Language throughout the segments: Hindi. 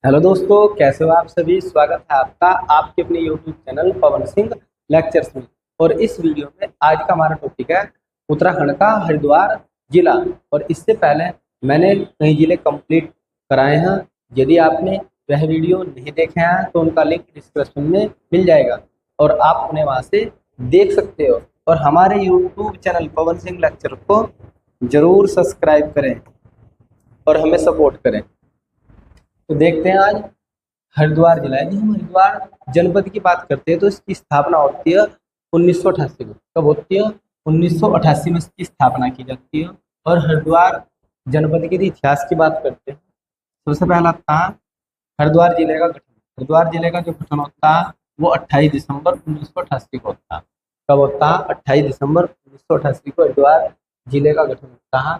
हेलो दोस्तों, कैसे हो आप सभी। स्वागत है आपका आपके अपने YouTube channel Pawan Singh lectures में। और इस वीडियो में आज का हमारा टॉपिक है उत्तराखंड का हरिद्वार जिला। और इससे पहले मैंने कई जिले कंप्लीट कराए हैं। यदि आपने वह वीडियो नहीं देखे हैं तो उनका लिंक डिस्क्रिप्शन में मिल जाएगा और आप उन्हें वहाँ से देख सकते हो। और हमारे YouTube channel Pawan Singh lecture को जरूर सब्सक्राइब करें और हमें सपोर्ट करें। तो देखते हैं आज हरिद्वार जिला। यदि हम हरिद्वार जनपद की बात करते हैं तो इसकी स्थापना होती है 1988 में। कब होती है? 1988 में इसकी स्थापना की जाती है। और हरिद्वार जनपद के इतिहास की बात करते हैं। सबसे पहला था हरिद्वार जिले का गठन। हरिद्वार जिले का जो गठन होता है वो 28 दिसंबर 1988 को होता है। कब होता है? 28 दिसंबर 1988 को हरिद्वार जिले का गठन होता है।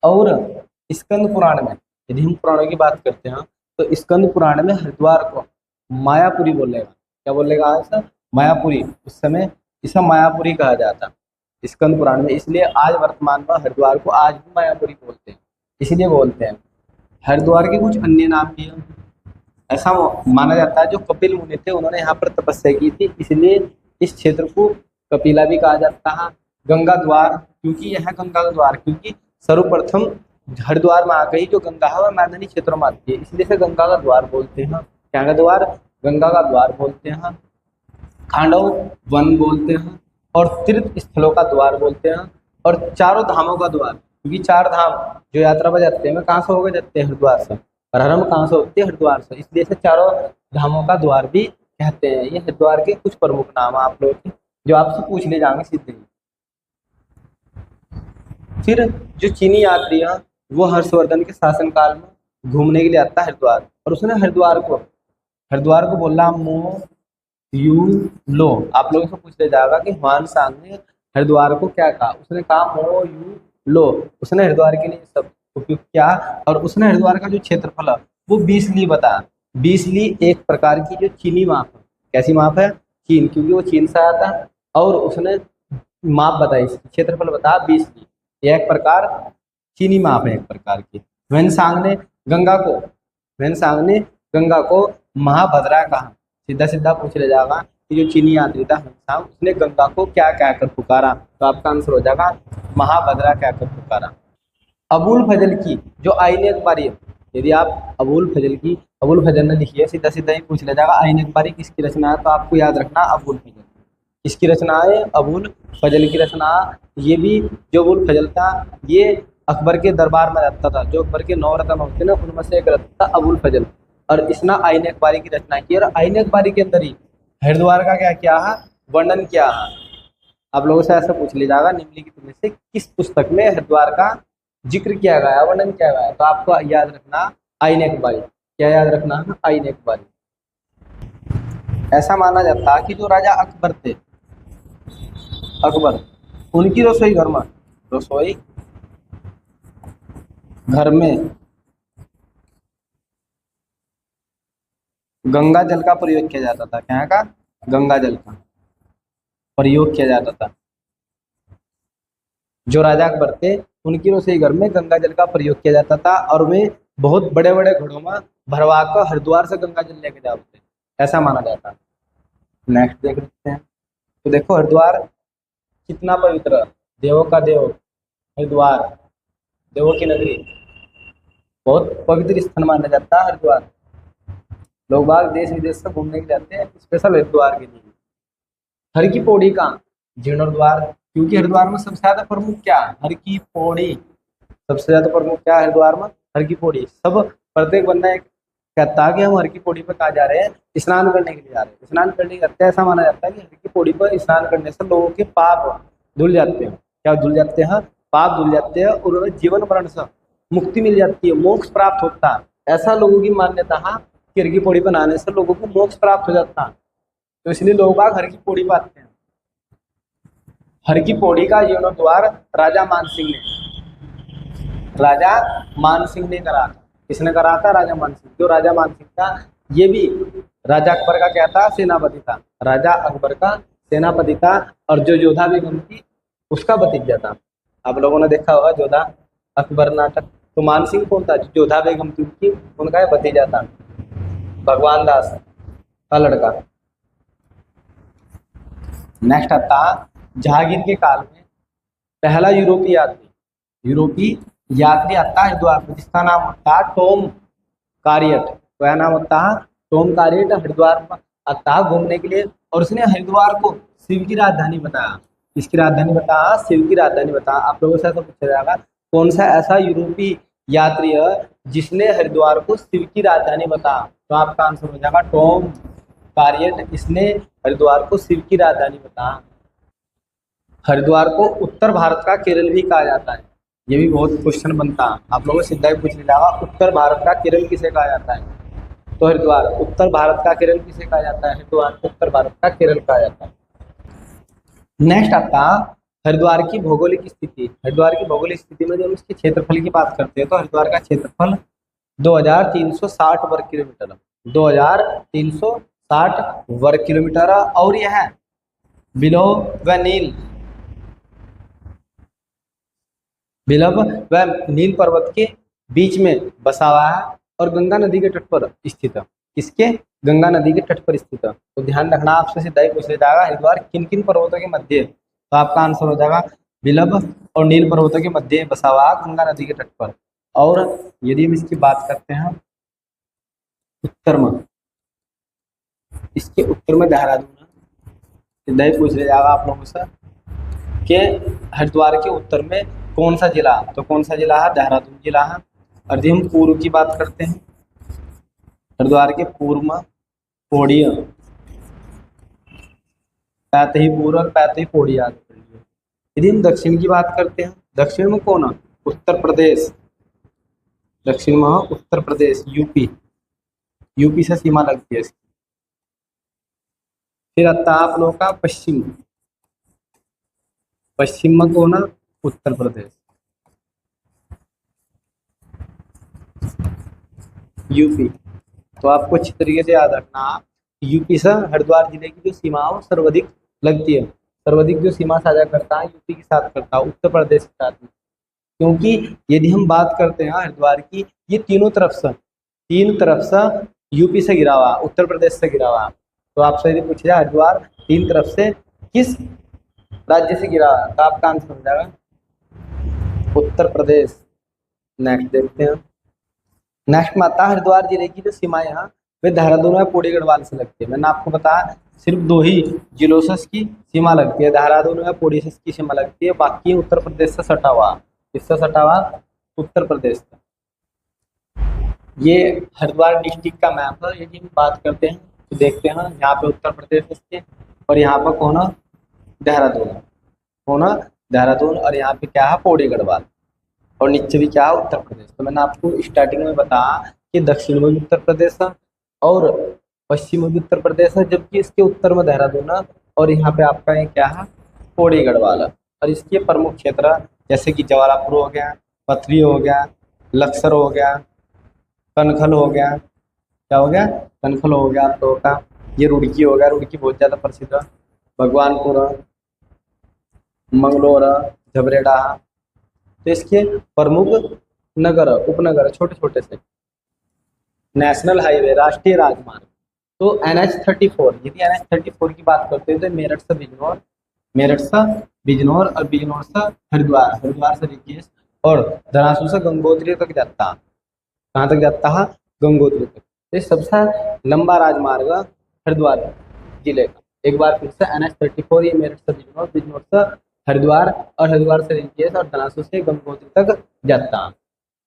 और स्कंद पुराण में, यदि हम पुराणों की बात करते हैं तो स्कंद पुराण में हरिद्वार को मायापुरी बोलेगा। क्या बोलेगा? आज मायापुरी। उस समय इसे मायापुरी कहा जाता स्कंद पुराण में। इसलिए आज वर्तमान में हरिद्वार को आज भी मायापुरी बोलते हैं, इसलिए बोलते हैं। हरिद्वार के कुछ अन्य नाम भी हैं। ऐसा माना जाता है जो कपिल मुनि थे उन्होंने यहाँ पर तपस्या की थी, इसलिए इस क्षेत्र को कपिला भी कहा जाता है। गंगा द्वार, क्योंकि यह गंगा का द्वार, क्योंकि सर्वप्रथम हरिद्वार में आ गई जो गंगा है वह मैदानी क्षेत्रों में आती है, इसलिए इसे गंगा का द्वार बोलते हैं। क्या का द्वार? गंगा का द्वार बोलते हैं। खांडव वन बोलते हैं और तीर्थ स्थलों का द्वार बोलते हैं। और चारों धामों का द्वार, क्योंकि चार धाम जो यात्रा पर जाते हैं वे कहाँ से होकर जाते हैं? हरिद्वार से। और हरम कहाँ से होती है? हरिद्वार से। इसलिए इसे चारों धामों का द्वार भी कहते हैं। ये हरिद्वार के कुछ प्रमुख नाम है आप लोगों के, जो आपसे पूछ ले जाएंगे सीधे। फिर जो चीनी यात्री है वो हर्षवर्धन के शासनकाल में घूमने के लिए आता है हरिद्वार, और उसने हरिद्वार को बोला मो यू लो। आप लोगों से पूछ ले जाएगा कि हुआन सांग ने हरिद्वार को क्या कहा? उसने कहा मो यू लो। उसने हरिद्वार के लिए सब उपयोग किया। और उसने हरिद्वार का जो क्षेत्रफल है वो 20 ली बताया। 20 ली एक प्रकार की जो चीनी माप है। कैसी माप है? चीन, क्योंकि वो चीन से आया था। और उसने माप बताई, क्षेत्रफल बताया 20 ली। यह एक प्रकार चीनी माप है, एक प्रकार की। वेनसांग ने गंगा को महाभद्रा कहा। सीधा सीधा पूछ ले जाएगा कि जो चीनी यात्री था वेनसांग, उसने गंगा को क्या कहकर पुकारा? तो आपका आंसर हो जाएगा महाभद्रा कहकर पुकारा। अबुल फजल की जो आईने अखबारी है, यदि आप अबुल फजल ने लिखी है, सीधा सीधा ही पूछ ले जाएगा आईने अखबारी किसकी रचना है? तो आपको याद रखना अबुल फजल किसकी रचना है? अबुल फजल की रचना। ये भी जो अबुल फजल था ये अकबर के दरबार में रहता था। जो अकबर के 9 रत्न होते ना उनमें से एक रत्न था अबुल फजल। और इसने आईन अखबारी की रचना की। और आईन अखबारी के अंदर ही हरिद्वार का क्या किया है? वर्णन किया है। आप लोगों से ऐसा पूछ लिया जाएगा निम्नलिखित में से किस पुस्तक में हरिद्वार का जिक्र किया गया है, वर्णन किया गया है? तो आपको याद रखना आईन अखबारी। क्या याद रखना है? आईन अखबारी। ऐसा माना जाता है कि जो राजा अकबर थे, उनकी रसोई घर में गंगा जल का प्रयोग किया जाता था। क्या का? गंगा जल का प्रयोग किया जाता था। जो राजा अकबर थे उनकी रसोई घर में गंगा जल का प्रयोग किया जाता था। और वे बहुत बड़े बड़े घड़ों में भरवा कर हरिद्वार से गंगा जल लेके जाते थे, ऐसा माना जाता है। नेक्स्ट देख लेते हैं। तो देखो हरिद्वार कितना पवित्र, देवों का देव हरिद्वार, देवों की नगरी, बहुत पवित्र स्थान माना जाता है हरिद्वार। लोग बाग देश विदेश से घूमने के जाते हैं स्पेशल हरिद्वार के लिए। हर की पौड़ी का जीर्णोद्वार, क्योंकि हरिद्वार में सबसे ज्यादा प्रमुख क्या है? हर की पौड़ी। सबसे ज्यादा प्रमुख क्या है हरिद्वार में? हर की पौड़ी। सब प्रत्येक बंदा एक कहता है कि हम हर की पौड़ी पर कहा जा रहे हैं? स्नान करने के लिए जा रहे हैं। स्नान करने के ऐसा माना जाता है कि हर की पौड़ी पर स्नान करने से लोगों के पाप धुल जाते हैं। क्या धुल जाते हैं? पाप धुल जाते हैं और उन्हें जीवन मरण से मुक्ति मिल जाती है, मोक्ष प्राप्त होता है। ऐसा लोगों की मान्यता है कि हर की पौड़ी पर नहाने से लोगों को मोक्ष प्राप्त हो जाता है। तो इसलिए लोग बाग हर की पौड़ी पर आते हैं। हर की पौड़ी का जीर्णोद्वार राजा मान सिंह ने करा था। किसने करा था? राजा मान सिंह। जो राजा मान सिंह था ये भी राजा अकबर का क्या था? सेनापति था। राजा अकबर का सेनापति था। और जो जोधा बेगम थी उसका भतीजा था। आप लोगों ने देखा होगा जोधा अकबर नाटक। तो मान सिंह कौन था? जोधा बेगम थी उनकी, उनका भतीजा था। भगवान दास का लड़का। नेक्स्ट आता जहांगीर के काल में पहला यूरोपीय यात्री आता है हरिद्वार में, जिसका नाम होता है टॉम कारियट। वह नाम होता है टॉम कारियट। हरिद्वार में आता है घूमने के लिए और उसने हरिद्वार को शिव की राजधानी बताया। इसकी राजधानी बताया, शिव की राजधानी बताया। आप लोगों से ऐसा पूछा जाएगा कौन सा ऐसा यूरोपीय यात्री है जिसने हरिद्वार को शिव की राजधानी बताया, तो आपका आंसर हो जाएगा टॉम कारियट। इसने हरिद्वार को शिव की राजधानी बताया। हरिद्वार को उत्तर भारत का केरल भी कहा जाता है। ये भी बहुत क्वेश्चन बनता है, आप लोगों से सीधा ही पूछ लिया उत्तर भारत का केरल किसे कहा जाता है, तो हरिद्वार। उत्तर भारत का केरल किसे कहा जाता है, हरिद्वार को उत्तर भारत का केरल कहा जाता है। नेक्स्ट आता हरिद्वार की भौगोलिक स्थिति। हरिद्वार की भौगोलिक स्थिति में जब हम इसके क्षेत्रफल की बात करते हैं तो हरिद्वार का क्षेत्रफल 2360 वर्ग किलोमीटर, 2360 वर्ग किलोमीटर। और यह बिलो व नील पर्वत के बीच में बसा हुआ है और गंगा नदी के तट पर स्थित है। किसके? गंगा नदी के तट पर स्थित है। तो ध्यान रखना, आपसे सीधा ही पूछ लिया जाएगा हरिद्वार किन किन पर्वतों के मध्य, तो आपका आंसर हो जाएगा बिलब और नील पर्वतों के मध्य बसा हुआ गंगा नदी के तट पर। और यदि हम इसकी बात करते हैं उत्तर में, इसके उत्तर में देहरादून, सीधा ही पूछ लिया जाएगा आप लोगों से कि हरिद्वार के उत्तर में कौन सा जिला, तो कौन सा जिला है? देहरादून जिला है। और यदि हम पूर्व की बात करते हैं, हरिद्वार के पूर्व में पौड़िया, पैतही पूर्व और पैतही पौड़िया। यदि हम दक्षिण की बात करते हैं, दक्षिण में कौन है? उत्तर प्रदेश। दक्षिण में उत्तर प्रदेश, यूपी से सीमा लगती है इसकी। फिर आता है आप लोगों का पश्चिम में कौन है? उत्तर प्रदेश, यूपी। तो आपको अच्छी तरीके से याद रखना, यूपी से हरिद्वार जिले की जो सीमा है वो सर्वाधिक लगती है। सर्वाधिक जो सीमा साझा करता है यूपी के साथ करता है, उत्तर प्रदेश के साथ में। क्योंकि यदि हम बात करते हैं हरिद्वार की, ये तीन तरफ से यूपी से गिरा हुआ, उत्तर प्रदेश से गिरा हुआ। तो आपसे यदि पूछा जाए हरिद्वार तीन तरफ से किस राज्य से गिरा हुआ, तो आपका आंसर हो जाएगा उत्तर प्रदेश। नेक्स्ट देखते हैं। नेक्स्ट में आता है हरिद्वार जिले की जो सीमाएं हैं वे देहरादून और पौड़ी गढ़वाल से लगती है। मैंने आपको बताया सिर्फ दो ही जिलों से इसकी सीमा लगती है, देहरादून और पौड़ी से इसकी सीमा लगती है, बाकी उत्तर प्रदेश से सटा हुआ। किससे सटा हुआ? उत्तर प्रदेश से। ये हरिद्वार डिस्ट्रिक्ट का मैप है। यदि हम बात करते हैं तो देखते हैं यहाँ पे उत्तर प्रदेश इसके, और यहाँ पर कौन है? देहरादून, और यहाँ पे क्या है? पौड़ी गढ़वाल, और नीचे भी क्या है? उत्तर प्रदेश। तो मैंने आपको स्टार्टिंग में बताया कि दक्षिण में भी उत्तर प्रदेश है और पश्चिम में भी उत्तर प्रदेश है, जबकि इसके उत्तर में देहरादून है और यहाँ पे आपका ये क्या है? पौड़ी गढ़वाल है। और इसके प्रमुख क्षेत्र जैसे कि जवालापुर हो गया, पथरी हो गया, लक्सर हो गया, कनखल हो गया, क्या हो गया? कनखल हो गया आप लोगों का। ये रुड़की हो गया, रुड़की बहुत ज़्यादा प्रसिद्ध है, भगवानपुर, मंगलोर, झबरेड़ा। तो इसके प्रमुख नगर, उपनगर छोटे छोटे से। नेशनल हाईवे, राष्ट्रीय राजमार्ग, तो NH-34। यदि NH-34 की बात करते हैं तो मेरठ से बिजनौर और बिजनौर से हरिद्वार से ऋषिकेश और धरासू से गंगोत्री तक जाता है। कहाँ तक जाता है? गंगोत्री तक। तो ये सबसे लंबा राजमार्ग हरिद्वार जिले का। एक बार फिर से NH-34 ये मेरठ से बिजनौर, बिजनौर से हरिद्वार और हरिद्वार से ऋषिकेश और धरासू से गंगोत्री तक जाता है।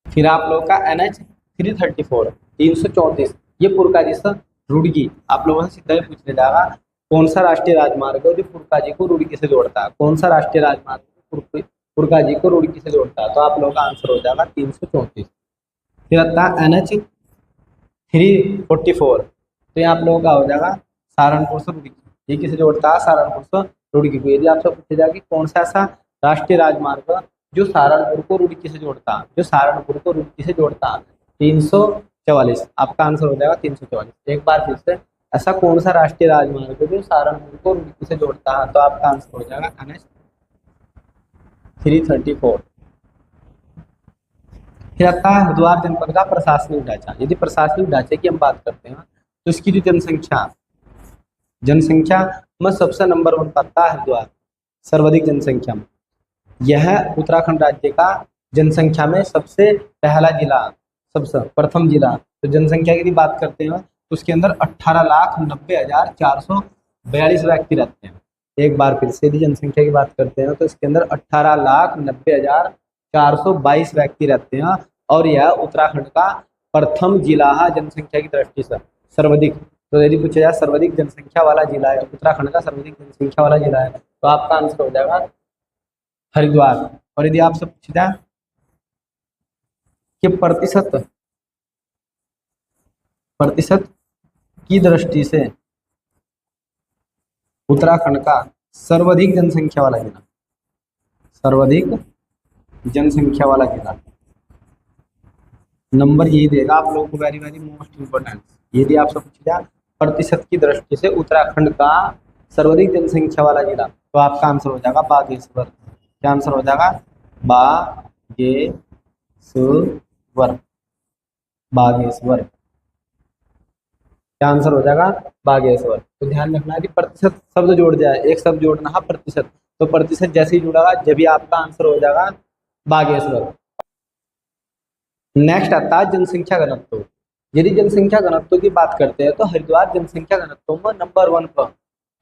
फिर आप लोगों का NH-334 334 ये पुरकाजी से रुड़की। आप लोगों से सीधा ही पूछने जाएगा कौन सा राष्ट्रीय राजमार्ग है जो पुरकाजी को रुड़की से जोड़ता है? कौन सा राष्ट्रीय राजमार्ग पुरकाजी को रुड़की से जोड़ता है? तो आप लोगों का आंसर हो जाएगा 334। फिर आता है NH-344, तो ये आप लोगों का हो जाएगा सहारनपुर से रुड़की। ये किसे जोड़ता है? सहारनपुर से रुड़की को। यदि आपसे पूछा जाए कि कौन सा ऐसा राष्ट्रीय राजमार्ग जो सहारनपुर को रुड़की से जोड़ता है, 344, आपका आंसर हो जाएगा 344। एक बार फिर से, ऐसा कौन सा राष्ट्रीय राजमार्ग है जो सहारनपुर को रुड़की से जोड़ता है? तो आपका आंसर हो जाएगा NH-334। फिर आता है हरिद्वार जनपद का प्रशासनिक ढांचा। यदि प्रशासनिक ढांचे की हम बात करते हैं तो इसकी जो जनसंख्या में सबसे नंबर 1 पर आता है हरिद्वार, सर्वाधिक जनसंख्या में। यह उत्तराखंड राज्य का जनसंख्या में सबसे पहला जिला, सबसे प्रथम जिला। तो जनसंख्या की यदि बात करते हैं तो उसके अंदर 18,90,442 व्यक्ति रहते हैं। एक बार फिर से यदि जनसंख्या की बात करते हैं तो इसके अंदर 18,90,422 व्यक्ति रहते हैं और यह उत्तराखंड का प्रथम जिला है जनसंख्या की दृष्टि से, सर्वाधिक। तो यदि पूछा जाए सर्वाधिक जनसंख्या वाला जिला है, उत्तराखंड का सर्वाधिक जनसंख्या वाला जिला है, तो आपका आंसर हो जाएगा हरिद्वार। और यदि आपसे पूछा जाए कि प्रतिशत की दृष्टि से उत्तराखंड का सर्वाधिक जनसंख्या वाला जिला, सर्वाधिक जनसंख्या वाला जिला, नंबर यही देगा आप लोगों को, वेरी वेरी मोस्ट इंपोर्टेंट। यदि आपसे पूछा जाए प्रतिशत की दृष्टि से उत्तराखंड का सर्वाधिक जनसंख्या वाला जिला, तो आपका आंसर हो जाएगा बागेश्वर। क्या आंसर हो जाएगा? बागेश्वर। बागेश्वर क्या आंसर हो जाएगा? बागेश्वर। तो ध्यान रखना है कि प्रतिशत शब्द जोड़ जाए, एक शब्द जोड़ना है प्रतिशत, तो प्रतिशत जैसे ही जुड़ेगा जब भी आपका आंसर हो जाएगा बागेश्वर। नेक्स्ट आता है जनसंख्या घनत्व। यदि जनसंख्या घनत्व की बात करते हैं तो हरिद्वार जनसंख्या घनत्व में नंबर 1 पर,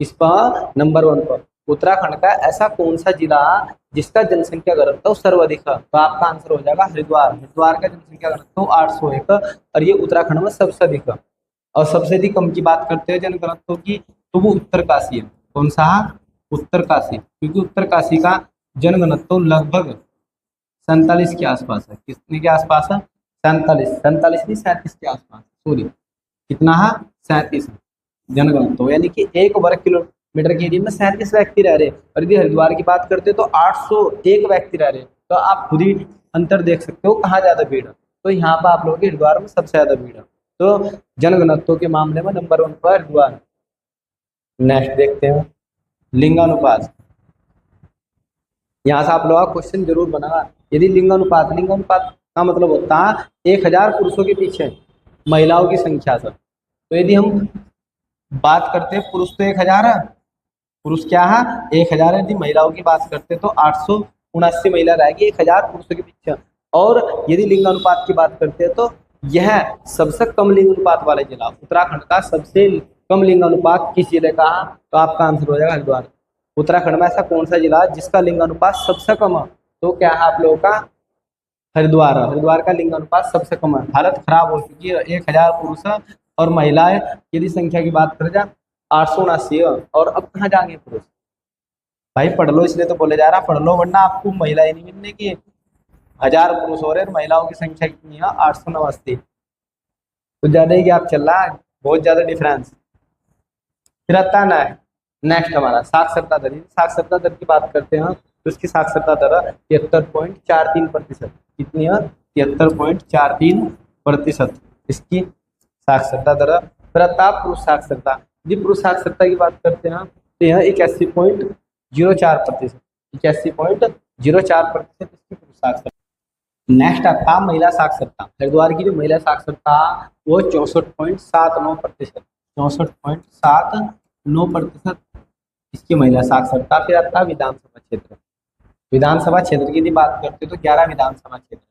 इस पर नंबर 1 पर। उत्तराखंड का ऐसा कौन सा जिला जिसका जनसंख्या घनत्व सर्वाधिक है? तो आपका आंसर हो जाएगा हरिद्वार। हरिद्वार का जनसंख्या घनत्व 801 और ये उत्तराखंड में सबसे अधिक है। और सबसे अधिक कम की बात करते हैं जनघनत्व की, तो वो उत्तरकाशी है। कौन सा? उत्तरकाशी, क्योंकि उत्तरकाशी का जनघनत्व लगभग 47 के आसपास है। कितने के आसपास है? 47 नहीं 37 के आसपास, सॉरी कितना है? 37 जनघनत्व, यानी कि 1 वर्ग किलोमीटर के एरिया में 37 व्यक्ति रह रहे। और यदि हरिद्वार की बात करते तो 801 व्यक्ति रह रहे। तो आप खुद ही अंतर देख सकते हो कहाँ ज्यादा भीड़ है। तो यहाँ पर आप लोगों के हरिद्वार में सबसे ज्यादा भीड़ है। तो जनघनत्व के मामले में नंबर 1 पर हरिद्वार। नेक्स्ट देखते हैं लिंगानुपात। यहाँ से आप लोगों का क्वेश्चन जरूर बना। यदि लिंगानुपात का मतलब होता है 1000 पुरुषों के पीछे महिलाओं की संख्या से। तो यदि हम बात करते हैं पुरुष तो 1000 है, पुरुष क्या है? 1000 है। यदि महिलाओं की बात करते हैं तो 879 महिला रहेगी 1000 पुरुषों के पीछे। और यदि लिंगानुपात की बात करते हैं तो यह सबसे कम लिंगानुपात वाला जिला, उत्तराखंड का सबसे कम लिंगानुपात किस जिले का है? तो आपका आंसर हो जाएगा हरिद्वार। उत्तराखंड में ऐसा कौन सा जिला जिसका लिंगानुपात सबसे कम है? तो क्या है आप लोगों का? हरिद्वार। हरिद्वार का लिंगानुपात सबसे कम है। हालत खराब हो चुकी है, 1000 पुरुष और महिलाएं यदि संख्या की बात करें 879 है। और अब कहाँ जाएंगे पुरुष? भाई पढ़ लो, इसलिए तो बोले जा रहा पढ़ लो, वरना आपको महिलाएं नहीं मिलने की। 1000 पुरुष हो रहे हैं, महिलाओं की संख्या कितनी है? 889। तो ज्यादा ही गैप चल रहा है, बहुत ज्यादा डिफरेंस। फिर आता है नेक्स्ट हमारा साक्षरता दर। साक्षरता दर की बात करते हैं तो इसकी साक्षरता दर 73.43%। कितनी है? 73.43% इसकी साक्षरता दर। फिर आता है पुरुष साक्षरता। यदि पुरुष साक्षरता की बात करते हैं तो यह 81.04%। 81.04% इसकी पुरुष साक्षरता। नेक्स्ट आता है महिला साक्षरता। हरिद्वार की जो महिला साक्षरता वो 64.79%। 64.79% इसकी महिला साक्षरता। फिर आता है विधानसभा क्षेत्र। विधानसभा क्षेत्र की यदि बात करते हैं तो 11 विधानसभा क्षेत्र।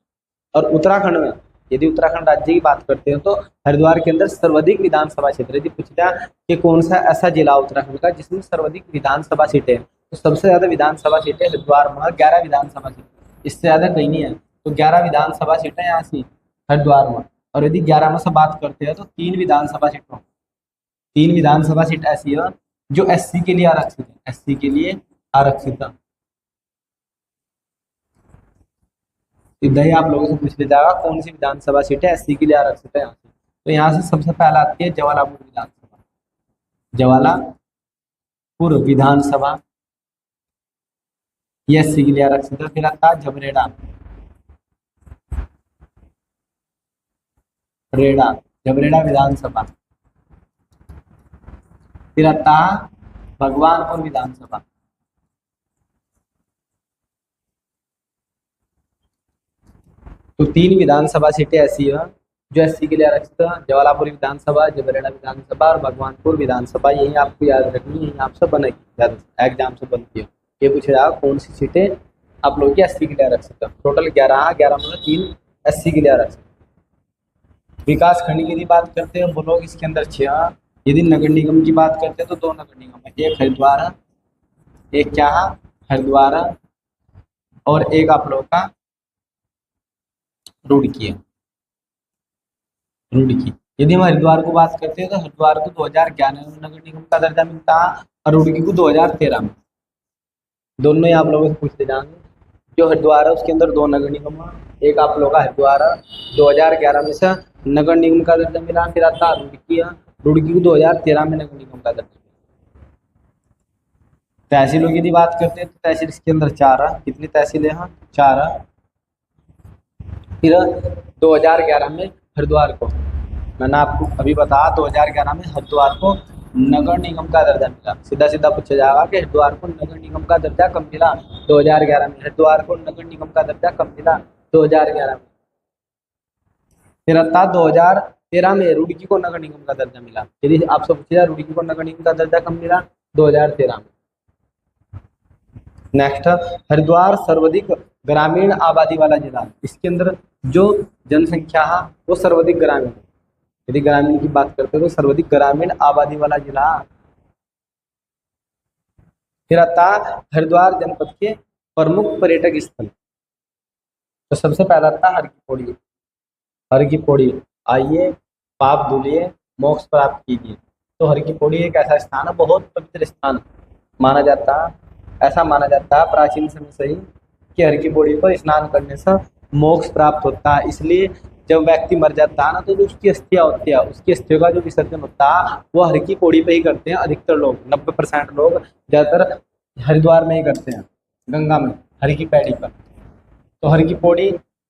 और उत्तराखंड में यदि उत्तराखंड राज्य की बात करते हैं तो हरिद्वार के अंदर सर्वाधिक विधानसभा क्षेत्र। यदि पूछा कि कौन सा ऐसा जिला उत्तराखंड का जिसमें सर्वाधिक विधानसभा सीटें, तो सबसे ज्यादा विधानसभा सीटें हरिद्वार में 11 विधानसभा सीटें, इससे ज्यादा कहीं नहीं है। तो 11 विधानसभा सीटें यहाँ से हरिद्वार में। और यदि 11 में से बात करते हैं तो 3 विधानसभा सीट ऐसी है जो एससी के लिए आरक्षित है। एससी के लिए आरक्षित है। इधर ही आप लोगों से पूछ लिया जाएगा कौन सी विधानसभा सीटें एससी के लिए आरक्षित है यहाँ से। तो यहाँ से सबसे पहला आती है जवालापुर विधानसभा। जवालापुर विधानसभा ये एससी के लिए आरक्षित है। फिर आता है जबरेड़ा विधानसभा। फिर आता है भगवानपुर विधानसभा। तो 3 विधानसभा सीटें ऐसी है जो एससी के लिए आरक्षित है, जवालापुर विधानसभा, जबरेड़ा विधानसभा और भगवानपुर विधानसभा, यही आपको याद रखनी है, यही आपसे बनेगी एग्जाम से बनती है। ये पूछा जाएगा कौन सी सीटें आप लोगों की एससी के लिए आरक्षित है। टोटल 11 में 3 एससी के लिए आरक्षित। विकास खंड की यदि बात करते हैं ब्लॉक, इसके अंदर 6। यदि नगर निगम की बात करते हैं तो 2 नगर निगम है, एक हरिद्वार है, एक क्या है हरिद्वार है, और एक आप लोगों का रुड़की है, रुड़की। यदि हम हरिद्वार को बात करते हैं तो हरिद्वार को 2011 में नगर निगम का दर्जा मिलता है और रुड़की को 2013 में। दोनों ही आप लोगों से पूछते जाएंगे। जो हरिद्वार है उसके अंदर 2 नगर निगम है, एक आप लोगों का हरिद्वार है 2011 में से नगर निगम का दर्जा मिला, फिर आता रुड़की है, रुड़की को 2013 में नगर निगम का दर्जा मिला। तहसीलों की बात करते हैं तो तहसील इसके अंदर 4 है। कितनी तहसीलें हैं? 4 है। फिर 2011 में हरिद्वार को, मैंने आपको अभी बताया 2011 में हरिद्वार को नगर निगम का दर्जा मिला। सीधा सीधा पूछा जाएगा कि हरिद्वार को नगर निगम का दर्जा कब मिला? 2011 में। हरिद्वार को नगर निगम का दर्जा कब मिला? 2011 में। फिर आता 2013 में रुड़की को नगर निगम का दर्जा मिला। यदि आपसे पूछा जाए रुड़की को नगर निगम का दर्जा कब मिला? 2013 में। नेक्स्ट, हरिद्वार सर्वाधिक ग्रामीण आबादी वाला जिला। इसके अंदर जो जनसंख्या है वो सर्वाधिक ग्रामीण है। यदि ग्रामीण की बात करते हैं तो सर्वाधिक ग्रामीण आबादी वाला जिला। फिर आता हरिद्वार जनपद के प्रमुख पर्यटक स्थल। तो सबसे पहला आता हर की पौड़ी। हर की पौड़ी, आइए पाप धुलिए मोक्ष प्राप्त कीजिए। तो हर की पौड़ी एक ऐसा स्थान है, बहुत पवित्र स्थान माना जाता है। ऐसा माना जाता है प्राचीन समय से ही कि हर की पौड़ी पर स्नान करने से मोक्ष प्राप्त होता है। इसलिए जब व्यक्ति मर जाता है ना तो जो उसकी अस्थियाँ होती है, उसकी अस्थियों का जो विसर्जन होता है वो हर की पौड़ी पे ही करते हैं। अधिकतर लोग 90% लोग ज़्यादातर हरिद्वार में ही करते हैं, गंगा में, हर की पैड़ी पर। तो हर की पौड़ी,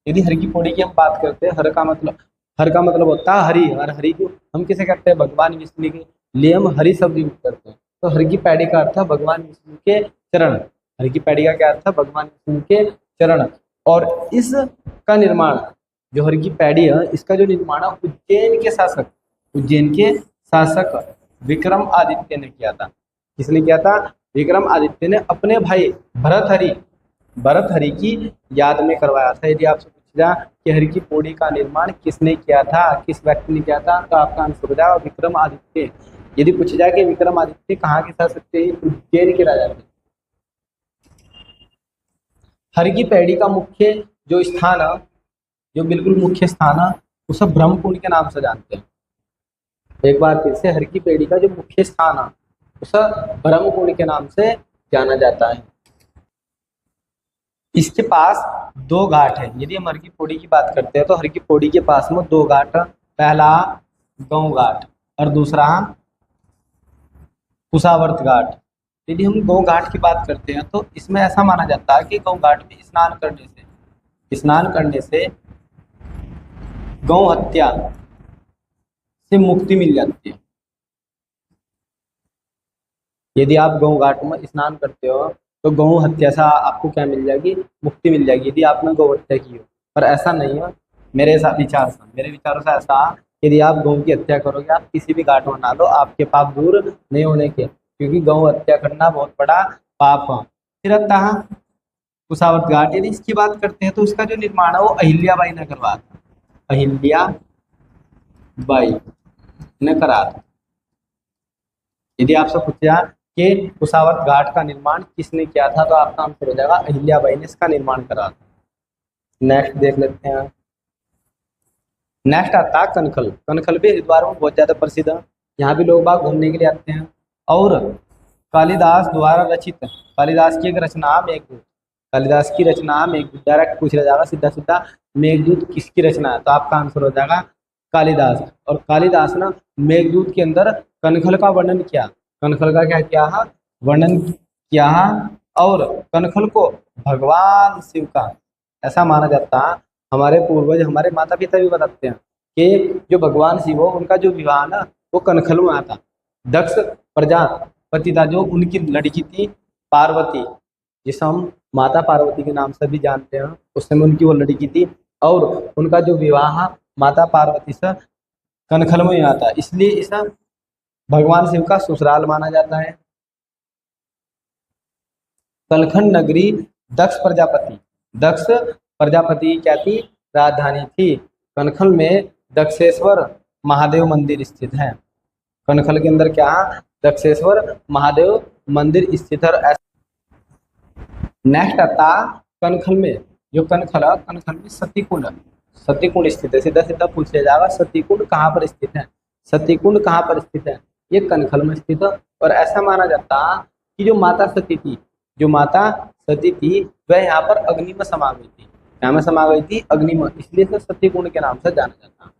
यदि हर की पौड़ी की हम बात करते हैं, हर का मतलब होता है हरि। और हरि को हम किसे कहते हैं? भगवान विष्णु के लिए हम हरि शब्द यूज करते हैं। तो हर की पैड़ी का अर्थ है भगवान विष्णु के चरण। हर की पैड़ी का क्या अर्थ है? भगवान विष्णु के चरण। और इसका निर्माण, जो हर की पैड़ी है, इसका जो निर्माण है उज्जैन के शासक विक्रम आदित्य ने किया था। किसने किया था? विक्रम आदित्य ने अपने भाई भरतहरि की याद में करवाया था। यदि आपसे पूछा जाए कि हर की पौड़ी का निर्माण किसने किया था, किस व्यक्ति ने किया था, तो आपका आंसर हो जाएगा विक्रम आदित्य। यदि पूछा जाए कि विक्रम आदित्य कहाँ के शासक थे? उज्जैन के राजा थे। हर की पैड़ी का मुख्य जो स्थान है, जो बिल्कुल मुख्य स्थान है, उसे ब्रह्मकुंड के नाम से जानते हैं। एक बार फिर से, हर की पैड़ी का जो मुख्य स्थान है उसे ब्रह्मकुंड के नाम से जाना जाता है। इसके पास 2 घाट है। यदि हम हर की पौड़ी की बात करते हैं तो हर की पौड़ी के पास में 2 घाट है। पहला गौ घाट और दूसरा कुशावर्त घाट। यदि हम गौ घाट की बात करते हैं तो इसमें ऐसा माना जाता है कि गौ घाट में स्नान करने से गौ हत्या से मुक्ति मिल जाती है। यदि आप गौ घाट में स्नान करते हो तो गौ हत्या से आपको क्या मिल जाएगी? मुक्ति मिल जाएगी, यदि आपने गौ हत्या की हो। पर ऐसा नहीं है मेरे विचारों से ऐसा, यदि आप गौ की हत्या करोगे, आप किसी भी घाट में ना लो, आपके पाप दूर नहीं होने के, क्योंकि गौ हत्या करना बहुत बड़ा पाप है। फिर आता है कुशावर्त घाट। यदि इसकी बात करते हैं तो उसका जो निर्माण है वो अहिल्याबाई ने करवाया था। अहिल्याबाई ने करा था। यदि आपसे पूछा कि कुशावर्त घाट का निर्माण किसने किया था तो आपका आंसर हो जाएगा अहिल्याबाई ने इसका निर्माण करा था। नेक्स्ट देख लेते हैं। नेक्स्ट आता है कनखल। कनखल भी हरिद्वार में बहुत ज़्यादा प्रसिद्ध है। यहाँ भी लोग बाग घूमने के लिए आते हैं। और कालिदास द्वारा रचित, कालिदास की एक रचना मेघदूत, कालिदास की रचना मेघदूत। डायरेक्ट पूछ लिया जाएगा सीधा सीधा, मेघदूत किसकी रचना है? तो आपका आंसर हो जाएगा कालिदास। और कालिदास ना मेघदूत के अंदर कनखल का वर्णन किया। कनखल का क्या किया है? वर्णन किया है। और कनखल को भगवान शिव का ऐसा माना जाता है। हमारे पूर्वज, हमारे माता पिता भी बताते हैं कि जो भगवान शिव हो उनका जो विवाह ना वो कनखल में आता। दक्ष प्रजापति था, जो उनकी लड़की थी पार्वती, जिसे हम माता पार्वती के नाम से भी जानते हैं, उस समय उनकी वो लड़की थी। और उनका जो विवाह माता पार्वती से कनखल में आता है, इसलिए इसे भगवान शिव का ससुराल माना जाता है। कलखन नगरी दक्ष प्रजापति क्या थी, राजधानी थी। कनखल में दक्षेश्वर महादेव मंदिर स्थित है। कनखल के अंदर क्या है, दक्षेश्वर महादेव मंदिर स्थित है। नेक्स्ट आता कनखल में, जो कनखल है, कनखल में सती कुंड स्थित है। सीधा सीधा पूछ लिया जाएगा सती कुंड कहाँ पर स्थित है, सती कुंड कहाँ पर स्थित है, ये कनखल में स्थित है। और ऐसा माना जाता कि जो माता सती थी वह यहाँ पर अग्नि में समा गई थी। यहाँ में समा गई थी अग्नि में, इसलिए इसे सती कुंड के नाम से जाना जाता है।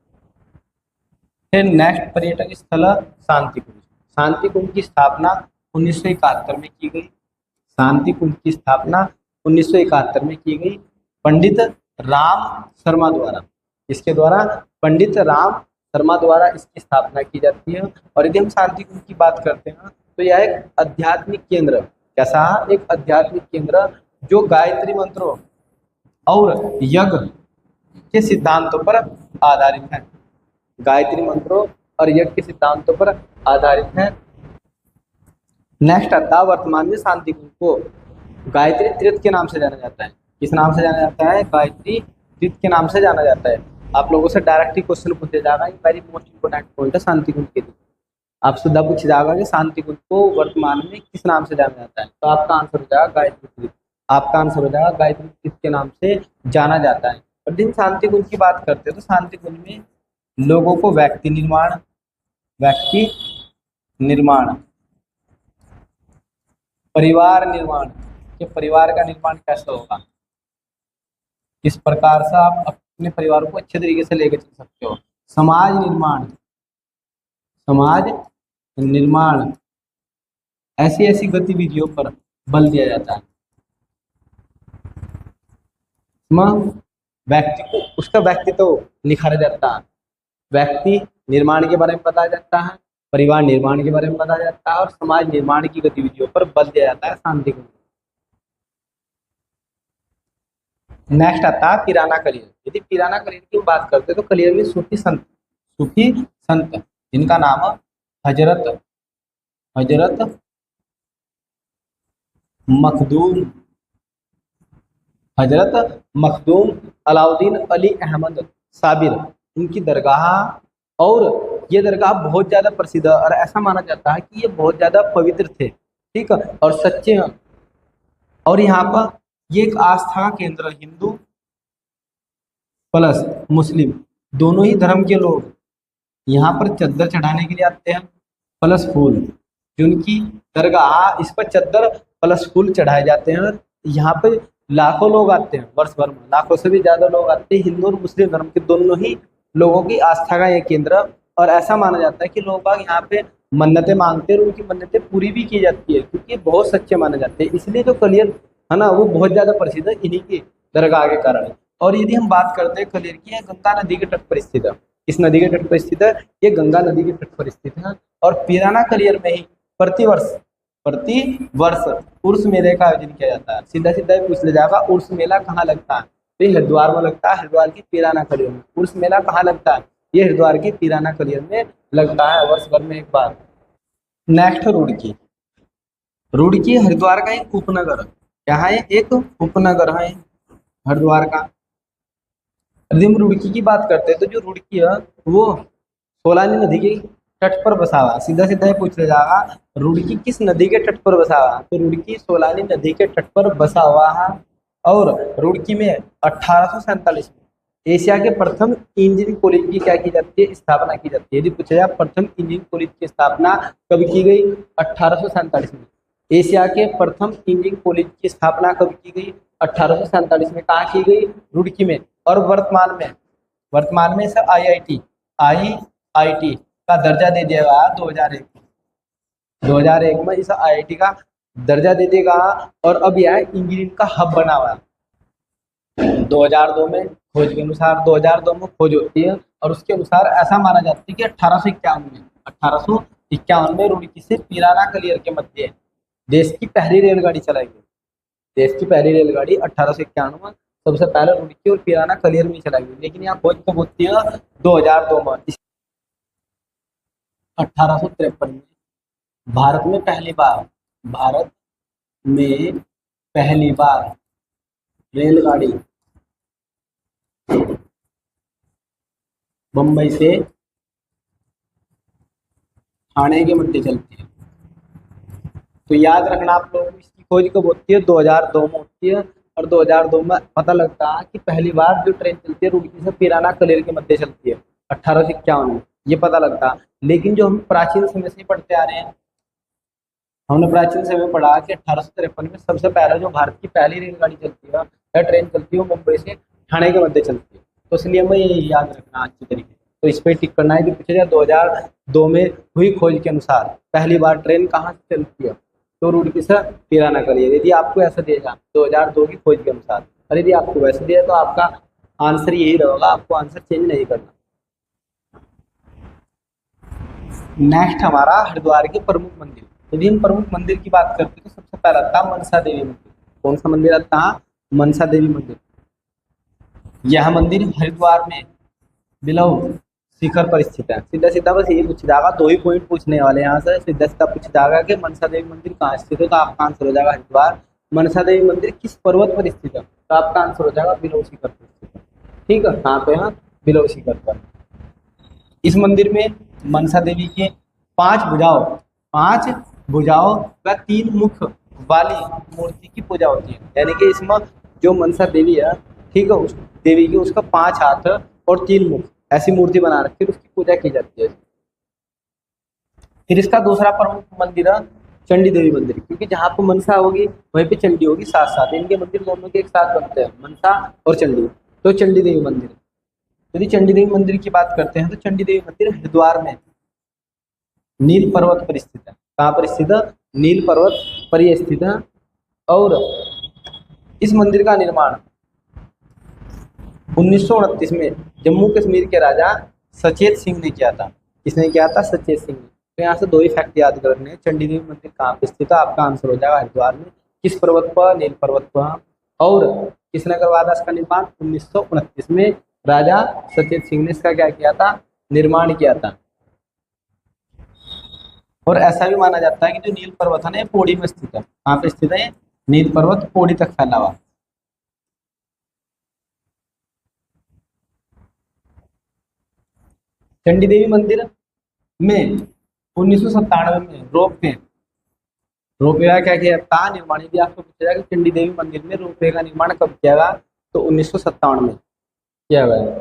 फिर नेक्स्ट पर्यटक स्थल शांति कुंज। शांति कुंज की स्थापना 1971 में की गई। शांति कुंज की स्थापना 1971 में की गई पंडित राम शर्मा द्वारा। इसके द्वारा पंडित राम शर्मा द्वारा इसकी स्थापना की जाती है। और यदि हम शांति कुंज की बात करते हैं तो यह एक आध्यात्मिक केंद्र, कैसा, एक आध्यात्मिक केंद्र जो गायत्री मंत्रों और यज्ञ के सिद्धांतों पर आधारित है। गायत्री मंत्रों और यज्ञ के सिद्धांतों पर आधारित है। नेक्स्ट आता, वर्तमान में शांति कुंज को गायत्री तीर्थ के नाम से जाना जाता है। किस नाम से जाना जाता है, गायत्री तीर्थ के नाम से जाना जाता है। आप लोगों से डायरेक्ट ही क्वेश्चन पूछा जाएगा, वेरी मोस्ट इंपोर्टेंट पॉइंट है शांति कुंज के लिए। आपसे सीधा पूछा जाएगा कि शांति कुंज को वर्तमान में किस नाम से जाना जाता है, तो आपका आंसर हो जाएगा गायत्री तीर्थ। आपका आंसर हो जाएगा गायत्री तीर्थ के नाम से जाना जाता है। और दिन शांति कुंज की बात करते हैं तो शांति कुंज में लोगों को व्यक्ति निर्माण, परिवार निर्माण, कि परिवार का निर्माण कैसे होगा, किस प्रकार से आप अपने परिवार को अच्छे तरीके से लेकर चल सकते हो। समाज निर्माण, ऐसी गतिविधियों पर बल दिया जाता है। व्यक्ति को उसका व्यक्तित्व निखारा जाता है। व्यक्ति निर्माण के बारे में बताया जाता है, परिवार निर्माण के बारे में बताया जाता है और समाज निर्माण की गतिविधियों पर बल दिया जाता है शांति कुंज। नेक्स्ट आता है पिराना कलियर। यदि पिराना कलियर की बात करते हैं तो कलियर में सूफी संत जिनका नाम है हजरत मखदूम अलाउद्दीन अली अहमद साबिर, इनकी दरगाह, और ये दरगाह बहुत ज़्यादा प्रसिद्ध है और ऐसा माना जाता है कि ये बहुत ज़्यादा पवित्र थे, ठीक है, और सच्चे हैं। और यहाँ पर ये एक आस्था का केंद्र है, हिंदू प्लस मुस्लिम दोनों ही धर्म के लोग यहाँ पर चद्दर चढ़ाने के लिए आते हैं, प्लस फूल। जिनकी दरगाह, इस पर चद्दर प्लस फूल चढ़ाए जाते हैं। यहाँ पे लाखों लोग आते हैं, वर्ष भर में लाखों से भी ज़्यादा लोग आते हैं। हिंदू और मुस्लिम धर्म के दोनों ही लोगों की आस्था का ये केंद्र। और ऐसा माना जाता है कि लोग बाग यहाँ पे मन्नतें मांगते हैं और उनकी मन्नतें पूरी भी की जाती है, क्योंकि बहुत सच्चे माने जाते हैं। इसलिए जो कलियर है ना, वो बहुत ज़्यादा प्रसिद्ध है इन्हीं की दरगाह के कारण। और यदि हम बात करते हैं कलियर की, गंगा नदी के तट पर स्थित है। इस नदी के तट पर स्थित है, ये गंगा नदी के तट पर स्थित है। और पिराना कलियर में ही प्रति वर्ष उर्स मेले का आयोजन किया जाता है। सीधा ही पूछ लिया जाएगा उर्स मेला कहाँ लगता है, तो ये हरिद्वार में लगता है। हरिद्वार की पिराना कलियर में। उर्स मेला कहाँ लगता है, ये हरिद्वार की पिराना कलियर में लगता है, वर्ष भर में एक बार। नेक्स्ट रुड़की हरिद्वार का एक उपनगर, क्या है, एक उपनगर है हरिद्वार का। यदि हम रुड़की की बात करते हैं तो जो रुड़की है वो सोलानी नदी के तट पर बसा हुआ। सीधा ही पूछ लिया जाएगा रुड़की किस नदी के तट पर बसा हुआ, तो रुड़की सोलानी नदी के तट पर बसा हुआ है। और रुड़की में 1847 में एशिया के प्रथम इंजीनियरिंग कॉलेज की क्या की जाती है, स्थापना की जाती है। यदि पूछा जाए प्रथम इंजीनियरिंग कॉलेज की स्थापना कब की गई, 1847 में। एशिया के प्रथम इंजीनियरिंग कॉलेज की स्थापना कब की गई, 1847 में। कहाँ की गई, रुड़की में। और वर्तमान में इसे आईआईटी का दर्जा दे दिया गया 2001 में। इसे आईआईटी का दर्जा दे देगा और अब यह इंजीनियरिंग का हब बना हुआ है। 2002 में खोज के अनुसार 2002 में खोज होती है और उसके अनुसार ऐसा माना जाता है कि 1851 में रुड़की से पिराना कलियर के मध्य देश की पहली रेलगाड़ी चलाई गई। देश की पहली रेलगाड़ी 1851 में सबसे पहले रुड़की और पिराना कलियर में चलाई गई, लेकिन यहाँ खोज कब होती है? 2002 में। 1853 में भारत में पहली बार, भारत में पहली बार रेलगाड़ी मुंबई से ठाणे के मध्य चलती है। तो याद रखना आप लोगों को, इसकी खोज कब होती है? 2002 में होती है। और 2002 में पता लगता है कि पहली बार जो ट्रेन चलती है रुड़की से पिराना कलेर के मध्य चलती है 1851 में, ये पता लगता है। लेकिन जो हम प्राचीन समय से ही पढ़ते आ रहे हैं, हमने प्राचीन समय में पढ़ा कि 1853 में सबसे पहले जो भारत की पहली रेलगाड़ी चलती है या ट्रेन चलती है वो मुंबई से ठाणे के मध्य चलती है। तो इसलिए हमें ये याद रखना अच्छी तरीके से। तो इस पर टिक करना है कि पूछा जाए 2002 में हुई खोज के अनुसार पहली बार ट्रेन कहाँ से चलती है? तो रुड़की से पिराना कलियर। यदि आपको ऐसा दिया जाए 2002 की खोज के अनुसार, और यदि आपको वैसे दिया तो आपका आंसर यही रहेगा, आपको आंसर चेंज नहीं करना। नेक्स्ट हमारा हरिद्वार के प्रमुख मंदिर। यदि हम प्रमुख मंदिर की बात करते हैं तो सबसे पहला था मनसा देवी मंदिर। कौन सा मंदिर आता है? मनसा देवी मंदिर। यह मंदिर हरिद्वार में बिलव शिखर पर स्थित है। सीधा सीधा बस यही पूछ जाएगा, 2 ही पॉइंट पूछने वाले यहाँ से। सीधा सीधा पूछ जाएगा कि मनसा देवी मंदिर कहाँ स्थित है, तो आपका आंसर हो जाएगा हरिद्वार। मनसा देवी मंदिर किस पर्वत पर स्थित है, तो आपका आंसर हो जाएगा बिलव शिखर पर स्थित है। ठीक है, कहाँ पे है? बिलव शिखर पर। इस मंदिर में मनसा देवी के 5 भुजाओं व 3 मुख वाली मूर्ति की पूजा होती है। यानी कि इसमें जो मनसा देवी है, ठीक है, उस देवी की उसका 5 हाथ और 3 मुख ऐसी मूर्ति बना रखी है, उसकी पूजा की जाती है। फिर इसका दूसरा प्रमुख मंदिर है चंडी देवी मंदिर, क्योंकि जहाँ पर मनसा होगी वहीं पे चंडी होगी साथ साथ। इनके मंदिर दोनों के एक साथ बनते हैं, मनसा और चंडी। तो चंडी देवी मंदिर। यदि चंडी देवी मंदिर की बात करते हैं तो चंडी देवी मंदिर हरिद्वार में नील पर्वत पर स्थित है। कहाँ पर स्थित है? नील पर्वत पर यह स्थित है। और इस मंदिर का निर्माण 1929 में जम्मू कश्मीर के राजा सचेत सिंह ने किया था। किसने किया था? सचेत सिंह ने। तो यहाँ से 2 ही फैक्ट याद करने हैं। चंडी देवी मंदिर कहाँ पर स्थित है, आपका आंसर हो जाएगा हरिद्वार में। किस पर्वत पर? नील पर्वत पर। और किसने करवाया था इसका निर्माण? 1929 में राजा सचेत सिंह ने इसका क्या किया था? निर्माण किया था। और ऐसा भी माना जाता है कि जो नील पर्वत है ना, पौड़ी में स्थित है। कहाँ पे स्थित है? नील पर्वत पौड़ी तक फैला हुआ। चंडी देवी मंदिर में 1997 में रोपवे का क्या किया था? निर्माण। यदि आपको पूछा जाए कि चंडी देवी मंदिर में रोपवे का निर्माण कब किया गया, तो 1957 में किया गया।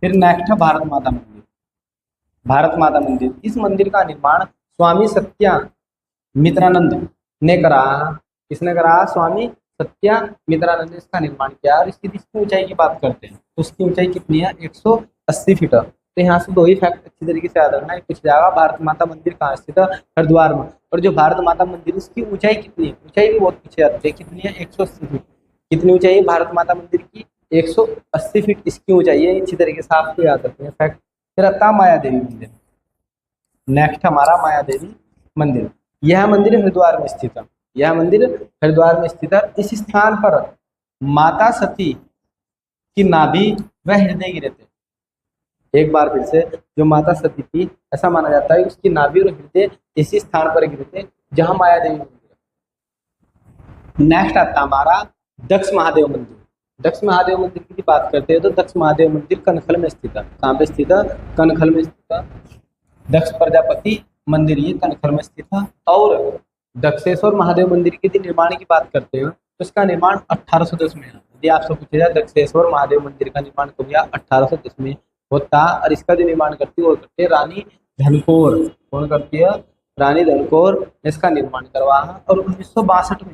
फिर नेक्स्ट है भारत माता मंदिर। भारत माता मंदिर, इस मंदिर का निर्माण स्वामी सत्यामित्रानंद ने करा। किसने करा? स्वामी सत्यामित्रानंद ने इसका निर्माण किया। और इसकी ऊंचाई की बात करते हैं तो उसकी ऊंचाई कितनी है? 180 फीट। तो यहाँ से 2 ही फैक्ट अच्छी तरीके से याद रखना है। पूछ जाएगा भारत माता मंदिर कहाँ स्थित है? हरिद्वार में। और जो भारत माता मंदिर उसकी ऊंचाई कितनी है? ऊंचाई भी बहुत पूछे जाती है, कितनी है? 180 फीट। कितनी ऊंचाई है भारत माता मंदिर की? 180 फीट इसकी ऊंचाई है। अच्छी तरीके से आपको याद रखना है फैक्ट। फिर आता है माया देवी मंदिर। नेक्स्ट हमारा माया देवी मंदिर। यह मंदिर हरिद्वार में स्थित है। यह मंदिर हरिद्वार में स्थित है। इस स्थान पर माता सती की नाभि व हृदय गिरे थे। एक बार फिर से, जो माता सती थी ऐसा माना जाता है उसकी नाभि और हृदय इसी स्थान पर गिरे थे जहां माया देवी मंदिर है। नेक्स्ट आता हमारा दक्ष महादेव मंदिर। दक्ष महादेव मंदिर की बात करते हैं तो दक्ष महादेव मंदिर कनखल में स्थित है। कहाँ पे स्थित है? कनखल में स्थित है। दक्ष प्रजापति मंदिर ये कनखल में स्थित है। और दक्षेश्वर महादेव मंदिर के निर्माण की बात करते हैं तो इसका निर्माण 1810 में है। यदि आपसे पूछा जाए दक्षेश्वर महादेव मंदिर का निर्माण कब हुआ? 1810 में होता। और इसका जो निर्माण करती है वो करती है रानी धनकौर। कौन करती है? रानी धनकौर ने इसका निर्माण करवाया। और 1962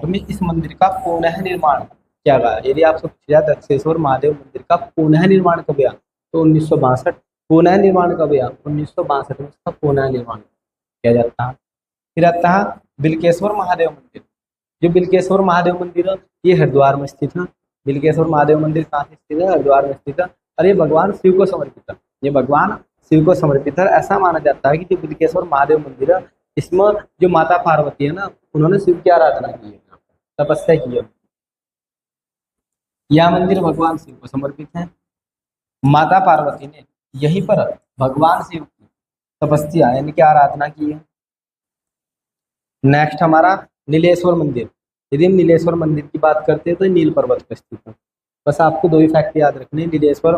में इस मंदिर का पुनः निर्माण किया गया। यदि आपसे पूछा जाए दक्षेश्वर महादेव मंदिर का पुनः निर्माण कब हुआ, तो 1962। पुनः निर्माण कब हुआ? 1962 में इसका पुनः निर्माण किया जाता है। फिर आता है बिलकेश्वर महादेव मंदिर। जो बिलकेश्वर महादेव मंदिर है ये हरिद्वार में स्थित है। बिलकेश्वर महादेव मंदिर कहाँ स्थित है? हरिद्वार में स्थित है। और ये भगवान शिव को समर्पित है। ये भगवान शिव को समर्पित है। ऐसा माना जाता है कि जो बिलकेश्वर महादेव मंदिर है इसमें जो माता पार्वती है ना, उन्होंने शिव की आराधना की है, तपस्या की है। यह मंदिर भगवान शिव को समर्पित है। माता पार्वती ने यहीं पर भगवान शिव की तपस्या यानी कि आराधना की है। नेक्स्ट हमारा नीलेश्वर मंदिर। यदि हम नीलेश्वर मंदिर की बात करते हैं तो नील पर्वत पर स्थित है। बस आपको दो ही फैक्ट याद रखने, नीलेश्वर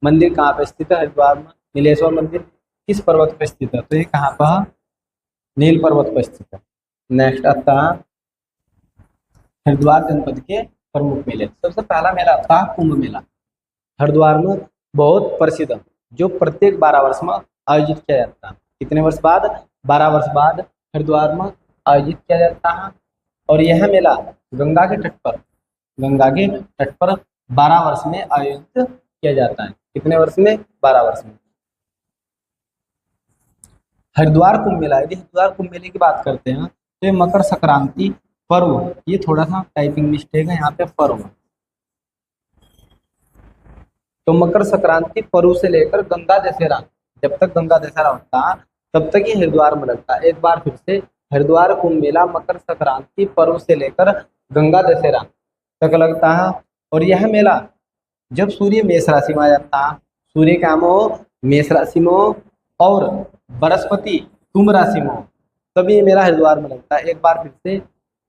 मंदिर कहाँ पे स्थित है? हरिद्वार में। नीलेश्वर मंदिर किस पर्वत पर स्थित है? तो ये कहाँ पर? नील पर्वत पर स्थित है। नेक्स्ट आता है हरिद्वार जनपद के प्रमुख मेले। सबसे पहला मेला था कुंभ मेला, हरिद्वार में बहुत प्रसिद्ध, जो प्रत्येक 12 वर्ष में आयोजित किया जाता है। कितने वर्ष बाद? 12 वर्ष बाद हरिद्वार में आयोजित किया जाता है। और यह मेला गंगा के तट पर 12 वर्ष में आयोजित किया जाता है। कितने वर्ष में? 12 वर्ष में। हरिद्वार कुंभ मेला, यदि हरिद्वार कुंभ मेले की बात करते हैं तो ये मकर संक्रांति पर्व, ये थोड़ा सा टाइपिंग मिस्टेक है यहाँ पे, पर्व। तो मकर संक्रांति पर्व से लेकर गंगा दशहरा, जब तक गंगा दशहरा होता है तब तक ही हरिद्वार में लगता है। एक बार फिर से, हरिद्वार कुंभ मेला मकर संक्रांति पर्व से लेकर गंगा दशहरा तक लगता है। और यह मेला जब सूर्य मेष राशि में आ जाता है, सूर्य का हो मेष राशि में हो और बृहस्पति कुंभ राशि में हो, तभी ये मेला हरिद्वार में लगता है। एक बार फिर से,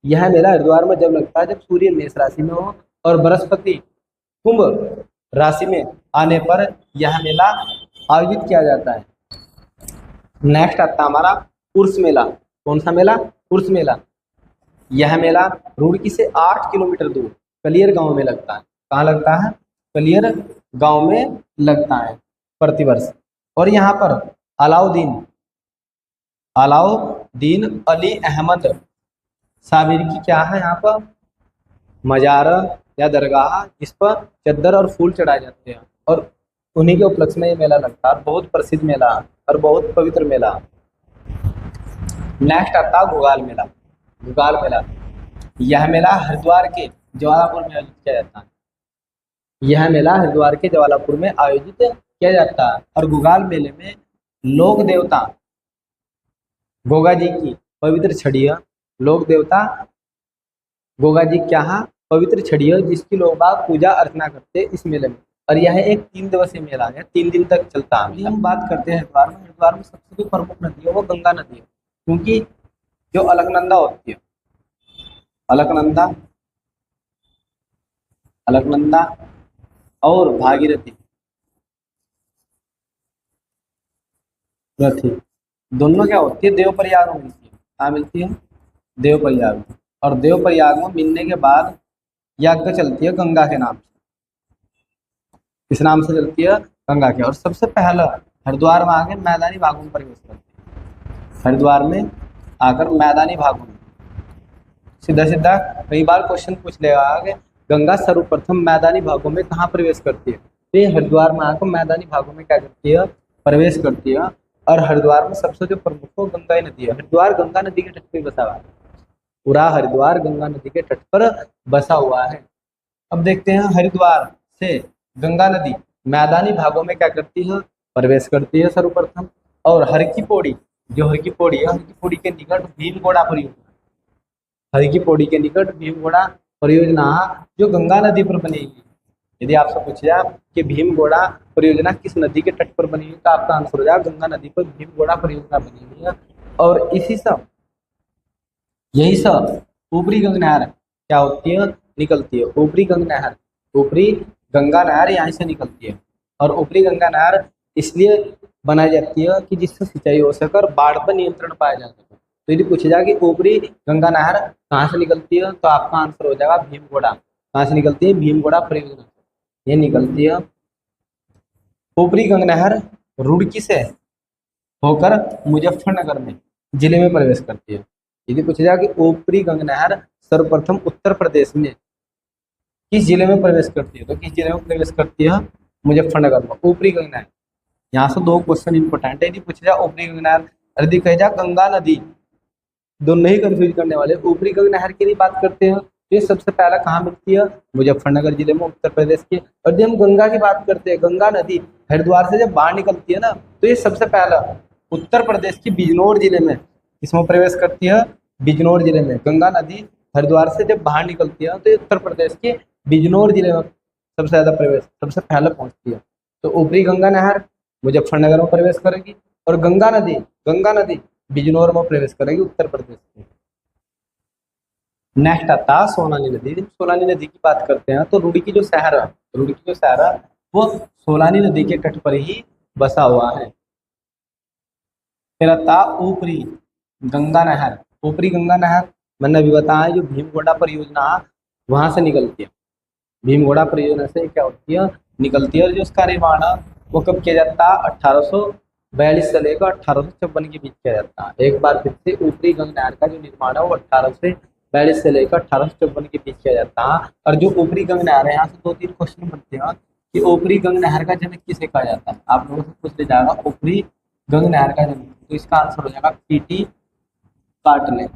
यह मेला हरिद्वार में जब लगता है जब सूर्य मेष राशि में हो और बृहस्पति कुंभ राशि में आने पर यह मेला आयोजित किया जाता है। नेक्स्ट आता हमारा उर्स मेला। कौन सा मेला? उर्स मेला। यह मेला रुड़की से 8 किलोमीटर दूर कलियर गांव में लगता है। कहाँ लगता है? कलियर गांव में लगता है प्रतिवर्ष। और यहाँ पर अलाउद्दीन अली अहमद साबिर की क्या है यहाँ पर? मजार या दरगाह, जिस पर चद्दर और फूल चढ़ाए जाते हैं, और उन्हीं के उपलक्ष्य में ये मेला लगता है। बहुत प्रसिद्ध मेला और बहुत पवित्र मेला। नेक्स्ट आता है घुगाल मेला। घुगाल मेला, यह मेला हरिद्वार के ज्वालापुर में आयोजित किया जाता है। यह मेला हरिद्वार के ज्वालापुर में आयोजित किया जाता है। और घुगाल मेले में लोक देवता गोगा जी की पवित्र छड़ियाँ, लोक देवता गोगा जी क्या है? पवित्र छड़ियाँ, जिसकी लोग बाग पूजा अर्चना करते हैं इस मेले में। और यह एक 3 दिवसीय मेला है, 3 दिन तक चलता है। हम बात करते हैं हरिद्वार में सबसे जो प्रमुख नदी है वो गंगा नदी है, क्योंकि जो अलकनंदा होती है, अलकनंदा और भागीरथी दोनों क्या होती है? देवप्रयाग में मिलती है। कहाँ मिलती है? देवप्रयाग में। और देवप्रयाग में मिलने के बाद यज्ञ चलती है गंगा के नाम से। किस नाम से चलती है? गंगा के। और सबसे पहला हरिद्वार में आकर मैदानी भागों में प्रवेश करती है। हरिद्वार में आकर मैदानी भागों में सीधा सीधा कई बार क्वेश्चन पूछ लेगा कि गंगा सर्वप्रथम मैदानी भागों में कहाँ प्रवेश करती है? तो ये हरिद्वार में आकर मैदानी भागों में क्या करती है? प्रवेश करती है। और हरिद्वार में सबसे जो प्रमुख गंगा नदी है। हरिद्वार गंगा नदी के तट पर बसा हुआ है। पूरा हरिद्वार गंगा नदी के तट पर बसा हुआ है। अब देखते हैं हरिद्वार से गंगा नदी मैदानी भागों में क्या करती है? प्रवेश करती है सर्वप्रथम। और हर की पौड़ी, जो हर की पौड़ी है, हर की पौड़ी के निकट भीमगोड़ा परियोजना, हर की पौड़ी के निकट भीमगोड़ा परियोजना जो गंगा नदी पर बनेगी। यदि आपसे पूछा जाए कि भीमगोड़ा परियोजना किस नदी के तट पर बनी है, तो आपका आंसर हो जाएगा गंगा नदी पर भीमगोड़ा परियोजना बनी हुई है। और यही सब ऊपरी गंगा नहर क्या होती है? निकलती है। ऊपरी गंगा नहर यहाँ से निकलती है। और ऊपरी गंगा नहर इसलिए बनाई जाती है कि जिससे सिंचाई हो सके और बाढ़ पर नियंत्रण पाया जा सके। तो यदि पूछा जाए कि ऊपरी गंगा नहर कहाँ से निकलती है, तो आपका आंसर हो जाएगा भीमगोड़ा। कहाँ से निकलती है? भीमगोड़ा परियोजना ये निकलती है। ऊपरी गंगा नहर रुड़की से होकर मुजफ्फरनगर में जिले में प्रवेश करती है। यदि पूछा जाए कि ऊपरी गंगा नहर सर्वप्रथम उत्तर प्रदेश में किस जिले में प्रवेश करती है, तो किस जिले में प्रवेश करती है? मुजफ्फरनगर में। ऊपरी गंगा नहर, यहाँ से 2 क्वेश्चन इंपॉर्टेंट है। यदि पूछा जाए ऊपरी गंगा नहर, यदि कहा जाए गंगा नदी, दोनों ही कंफ्यूज करने वाले। ऊपरी गंगा नहर की यदि बात करते हैं तो ये सबसे पहला कहाँ मिलती है? मुजफ्फरनगर जिले में, उत्तर प्रदेश के। और जब हम गंगा की बात करते हैं, गंगा नदी हरिद्वार से जब बाहर निकलती है ना, तो ये सबसे पहला उत्तर प्रदेश के बिजनौर जिले में इसमें प्रवेश करती है। बिजनौर जिले में गंगा नदी हरिद्वार से जब बाहर निकलती है तो ये उत्तर प्रदेश के बिजनौर जिले में सबसे ज्यादा प्रवेश सबसे पहले पहुंचती है। तो ऊपरी गंगा नहर मुजफ्फरनगर में प्रवेश करेगी, और गंगा नदी बिजनौर में प्रवेश करेगी, उत्तर प्रदेश में। नेक्स्ट आता है सोनाली नदी। सोनाली नदी की बात करते हैं तो रुड़की जो शहर है वो सोनाली नदी के तट पर ही बसा हुआ है। फिर आता ऊपरी गंगा नहर। ऊपरी गंगा नहर मैंने अभी बताया जो भीमगोड़ा परियोजना वहां से निकलती है। भीमगोड़ा परियोजना से क्या होती है, निकलती है। और जो उसका निर्माण है वो कब किया जाता है, 1842 से लेकर 1856 के बीच किया जाता है। एक बार फिर से ऊपरी गंगा नहर का जो निर्माण है वो 1842 से लेकर 1856 के बीच किया जाता है। और जो ऊपरी गंगा नहर है, यहाँ से 2-3 क्वेश्चन बनते हैं कि ऊपरी गंगा नहर का जनक किसे कहा जाता है। आप लोगों से पूछ ले जाएगा ऊपरी गंगा नहर का जनक, तो इसका आंसर हो जाएगा पीटी कार्टले।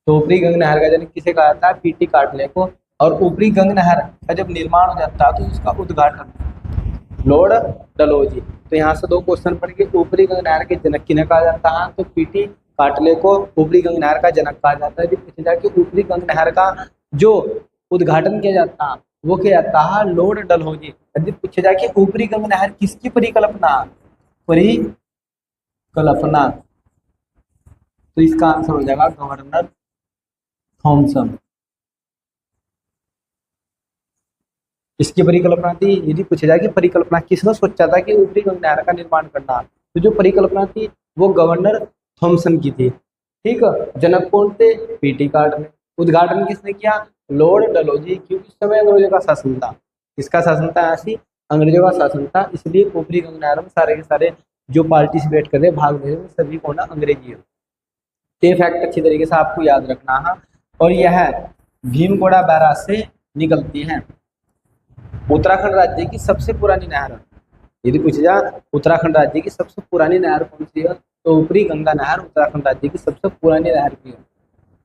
तो ऊपरी गंगा नहर का जनक किसे कहा जाता है, पीटी कार्टले को। और ऊपरी गंगा नहर का जब निर्माण हो जाता है तो उसका उद्घाटन लॉर्ड डलहौजी। तो यहाँ से 2 क्वेश्चन पढ़ेंगे। ऊपरी गंगा नहर के जनक किन्हें कहा जाता है, तो पीटी कार्टले को ऊपरी गंगा नहर का जनक कहा जाता है। यदि पूछा जाए कि ऊपरी गंगा नहर का जो उद्घाटन किया जाता है वो किया जाता है लॉर्ड डलहौजी। यदि पूछा जाए कि ऊपरी गंगा नहर किसकी परिकल्पना, तो इसका आंसर हो जाएगा गवर्नर थॉमसन। इसकी परिकल्पना थी। यदि पूछा जाए कि परिकल्पना किसने सोचा था कि ऊपरी गंगा नहर का निर्माण करना, तो जो परिकल्पना थी वो गवर्नर थॉमसन की थी। ठीक है। जनक कौन थे, पीटी कार्टले। उद्घाटन किसने किया, लॉर्ड डलहौजी, क्योंकि उस समय अंग्रेजों का शासन था। किसका शासन था, ऐसी अंग्रेजों का शासन था, इसलिए ऊपरी गंगा नहर में सारे के सारे जो पार्टिसिपेट कर रहे भाग ले रहे सभी को ना अंग्रेजी है। ये फैक्ट अच्छी तरीके से आपको याद रखना है। और यह भीमगोड़ा बैराज से निकलती है। उत्तराखंड राज्य की सबसे पुरानी नहर, यदि पूछा जाए उत्तराखंड राज्य की सबसे पुरानी नहर कौन सी है, तो ऊपरी गंगा नहर उत्तराखंड राज्य की सबसे पुरानी नहर की है।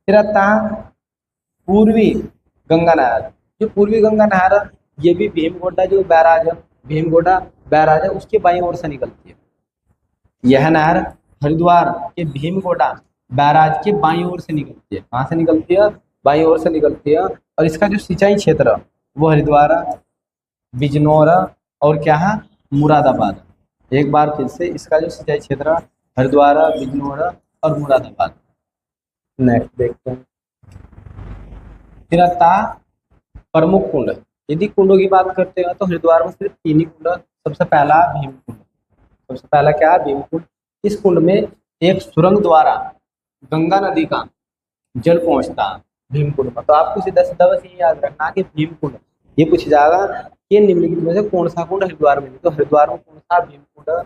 फिर आता है पूर्वी गंगा नहर। जो पूर्वी गंगा नहर है ये भी भीमगोड़ा जो बैराज है, भीमगोड़ा बैराज है उसके बाईं ओर से निकलती है। यह नहर हरिद्वार के भीमगोड़ा बैराज के बाईं ओर से निकलती है। कहाँ से निकलती है, बाईं ओर से निकलती है। और इसका जो सिंचाई क्षेत्र है वो हरिद्वार, बिजनौर और क्या है, मुरादाबाद। एक बार फिर से इसका जो सिंचाई क्षेत्र है हरिद्वार, बिजनौर और मुरादाबाद। नेक्स्ट देखते हैं। फिर आता प्रमुख कुंड। यदि कुंडों की बात करते हैं तो हरिद्वार में सिर्फ 3 ही कुंड। सबसे पहला भीम कुंड। सबसे पहला क्या है, भीम कुंड। इस कुंड में एक सुरंग द्वारा गंगा नदी का जल पहुंचता है भीम कुंड पर। तो आपको सीधा सीधा बस ये याद रखना कि भीम कुंड, ये पूछ जाएगा कि निम्नलिखित में से कौन सा कुंड हरिद्वार में है। तो हरिद्वार में कौन सा, भीम कुंड।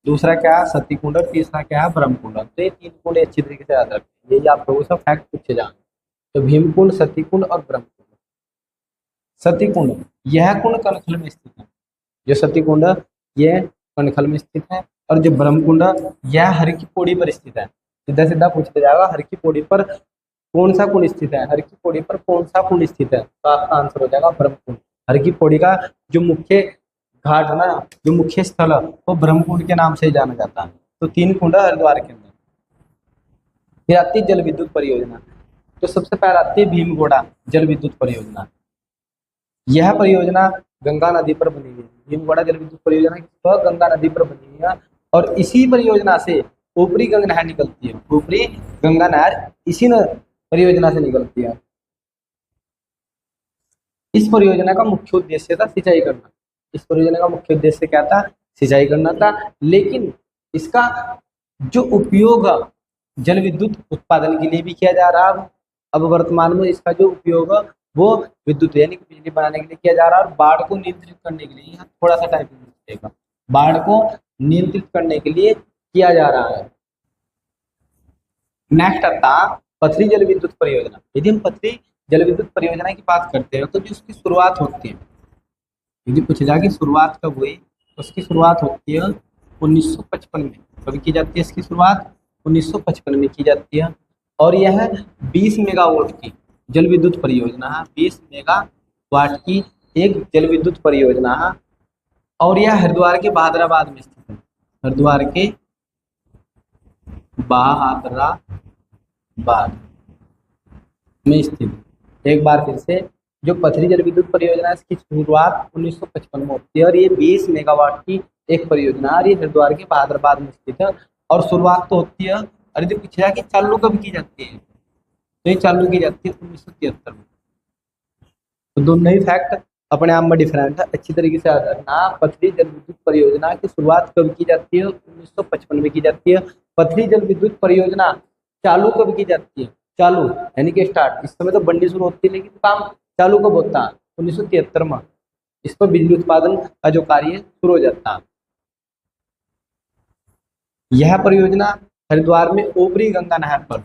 दूसरा क्या है, सती कुंड। और तीसरा क्या है, ब्रह्म कुंड। तो ये 3 कुंड अच्छी तरीके से याद रखें, ये आप लोगों से फैक्ट पूछे जाएंगे। तो भीम कुंड, सती कुंड और ब्रह्म कुंड। सती कुंड यह कुंड कनखल में स्थित है। जो सती कुंड ये कनखल में स्थित है। और जो ब्रह्म कुंड यह हर की पौड़ी पर स्थित है। सीधा सीधा पूछते जाएगा हर की पौड़ी पर कौन सा कुंड स्थित है, हर की पौड़ी पर कौन सा कुंड स्थित है, तो आपका आंसर हो जाएगा ब्रह्म कुंड। हर की पौड़ी का जो मुख्य घाट है ना, जो मुख्य स्थल है वो ब्रह्म कुंड के नाम से जाना जाता है। तो 3 कुंड है हरिद्वार के अंदर। फिर आती है जल विद्युत परियोजना। तो सबसे पहले आती है भीमगोड़ा जल विद्युत परियोजना। यह परियोजना गंगा नदी पर बनी हुई है। भीमगोड़ा जल विद्युत परियोजना गंगा नदी पर बनी हुई है। और इसी परियोजना से ऊपरी गंगा नहर निकलती है। ऊपरी गंगा नहर इसी परियोजना से निकलती है। इस परियोजना का मुख्य उद्देश्य था सिंचाई करना। इस परियोजना का मुख्य उद्देश्य क्या था, सिंचाई करना था। लेकिन इसका जो उपयोग जल विद्युत उत्पादन के लिए भी किया जा रहा है। अब वर्तमान में इसका जो उपयोग वो विद्युत यानी कि बिजली बनाने के लिए किया जा रहा है। और बाढ़ को नियंत्रित करने के लिए, यहाँ थोड़ा सा टाइम लगेगा, बाढ़ को नियंत्रित करने के लिए किया जा रहा है। नेक्स्ट आता पथरी जल विद्युत परियोजना। यदि हम पथरी जल विद्युत परियोजना की बात करते हैं तो जो उसकी शुरुआत होती है, यदि पूछा जाए कि शुरुआत कब हुई, तो उसकी शुरुआत होती है 1955 में। कभी की जाती है इसकी शुरुआत, 1955 में की जाती है। और यह 20 मेगावाट की जल विद्युत परियोजना है। 20 मेगावाट की एक जल विद्युत परियोजना है। और यह हरिद्वार के बहादुराबाद में स्थित है। हरिद्वार के बहादुराबाद में स्थित। एक बार फिर से जो पथरी जल विद्युत परियोजना है इसकी शुरुआत 1955 में होती है और ये 20 मेगावाट की एक परियोजना है और ये हरिद्वार के बहादुराबाद में स्थित है। और शुरुआत तो होती है, और यदि पूछा कि चालू कब की जाती है तो ये चालू की जाती है 1973 में। तो दोनों ही फैक्ट अपने आप में डिफरेंट है, अच्छी तरीके से याद रखना। पथरी जल विद्युत परियोजना की शुरुआत कब की जाती है? 1955 में की जाती है। पथरी जल विद्युत परियोजना चालू कब की जाती है? चालू यानी कि स्टार्ट, इस समय तो बंडी शुरू होती है लेकिन काम चालू कब होता है? 1973 में। इस पर बिजली उत्पादन का जो कार्य शुरू हो जाता है। यह परियोजना हरिद्वार में ऊपरी गंगा नहर पर,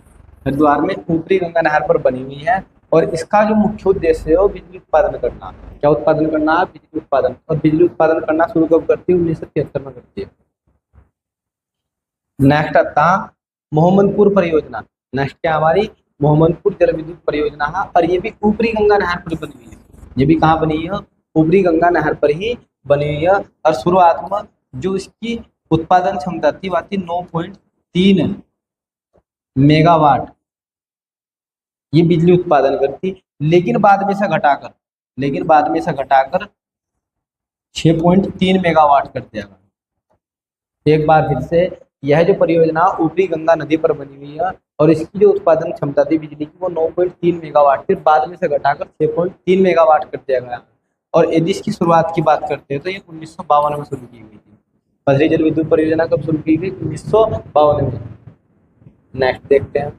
हरिद्वार में ऊपरी गंगा नहर पर बनी हुई है और इसका जो मुख्य उद्देश्य है वो बिजली उत्पादन करना। क्या उत्पादन करना? बिजली उत्पादन। और बिजली उत्पादन करना शुरू कब करती है? 1973 में करती है। नेक्स्ट आता मोहम्मदपुर परियोजना। नेक्स्ट क्या हमारी? मोहम्मदपुर जल विद्युत परियोजना है और ये भी ऊपरी गंगा नहर पर बनी हुई है। ये भी कहाँ बनी है? ऊपरी गंगा नहर पर ही बनी हुई है। और शुरुआत में जो इसकी उत्पादन क्षमता थी वह थी 9.3 मेगावाट, ये बिजली उत्पादन करती। लेकिन बाद में से घटाकर 6.3 मेगावाट कर दिया गया। एक बार फिर से, यह जो परियोजना ऊपरी गंगा नदी पर बनी हुई है और इसकी जो उत्पादन क्षमता थी बिजली की वो 9.3 मेगावाट थी, बाद में से घटाकर 6.3 मेगावाट कर दिया गया। और यदि इसकी शुरुआत की बात करते हैं तो ये 1952 में शुरू की गई थी। पथरी जल विद्युत परियोजना कब शुरू की गई? 1952 में। नेक्स्ट देखते हैं।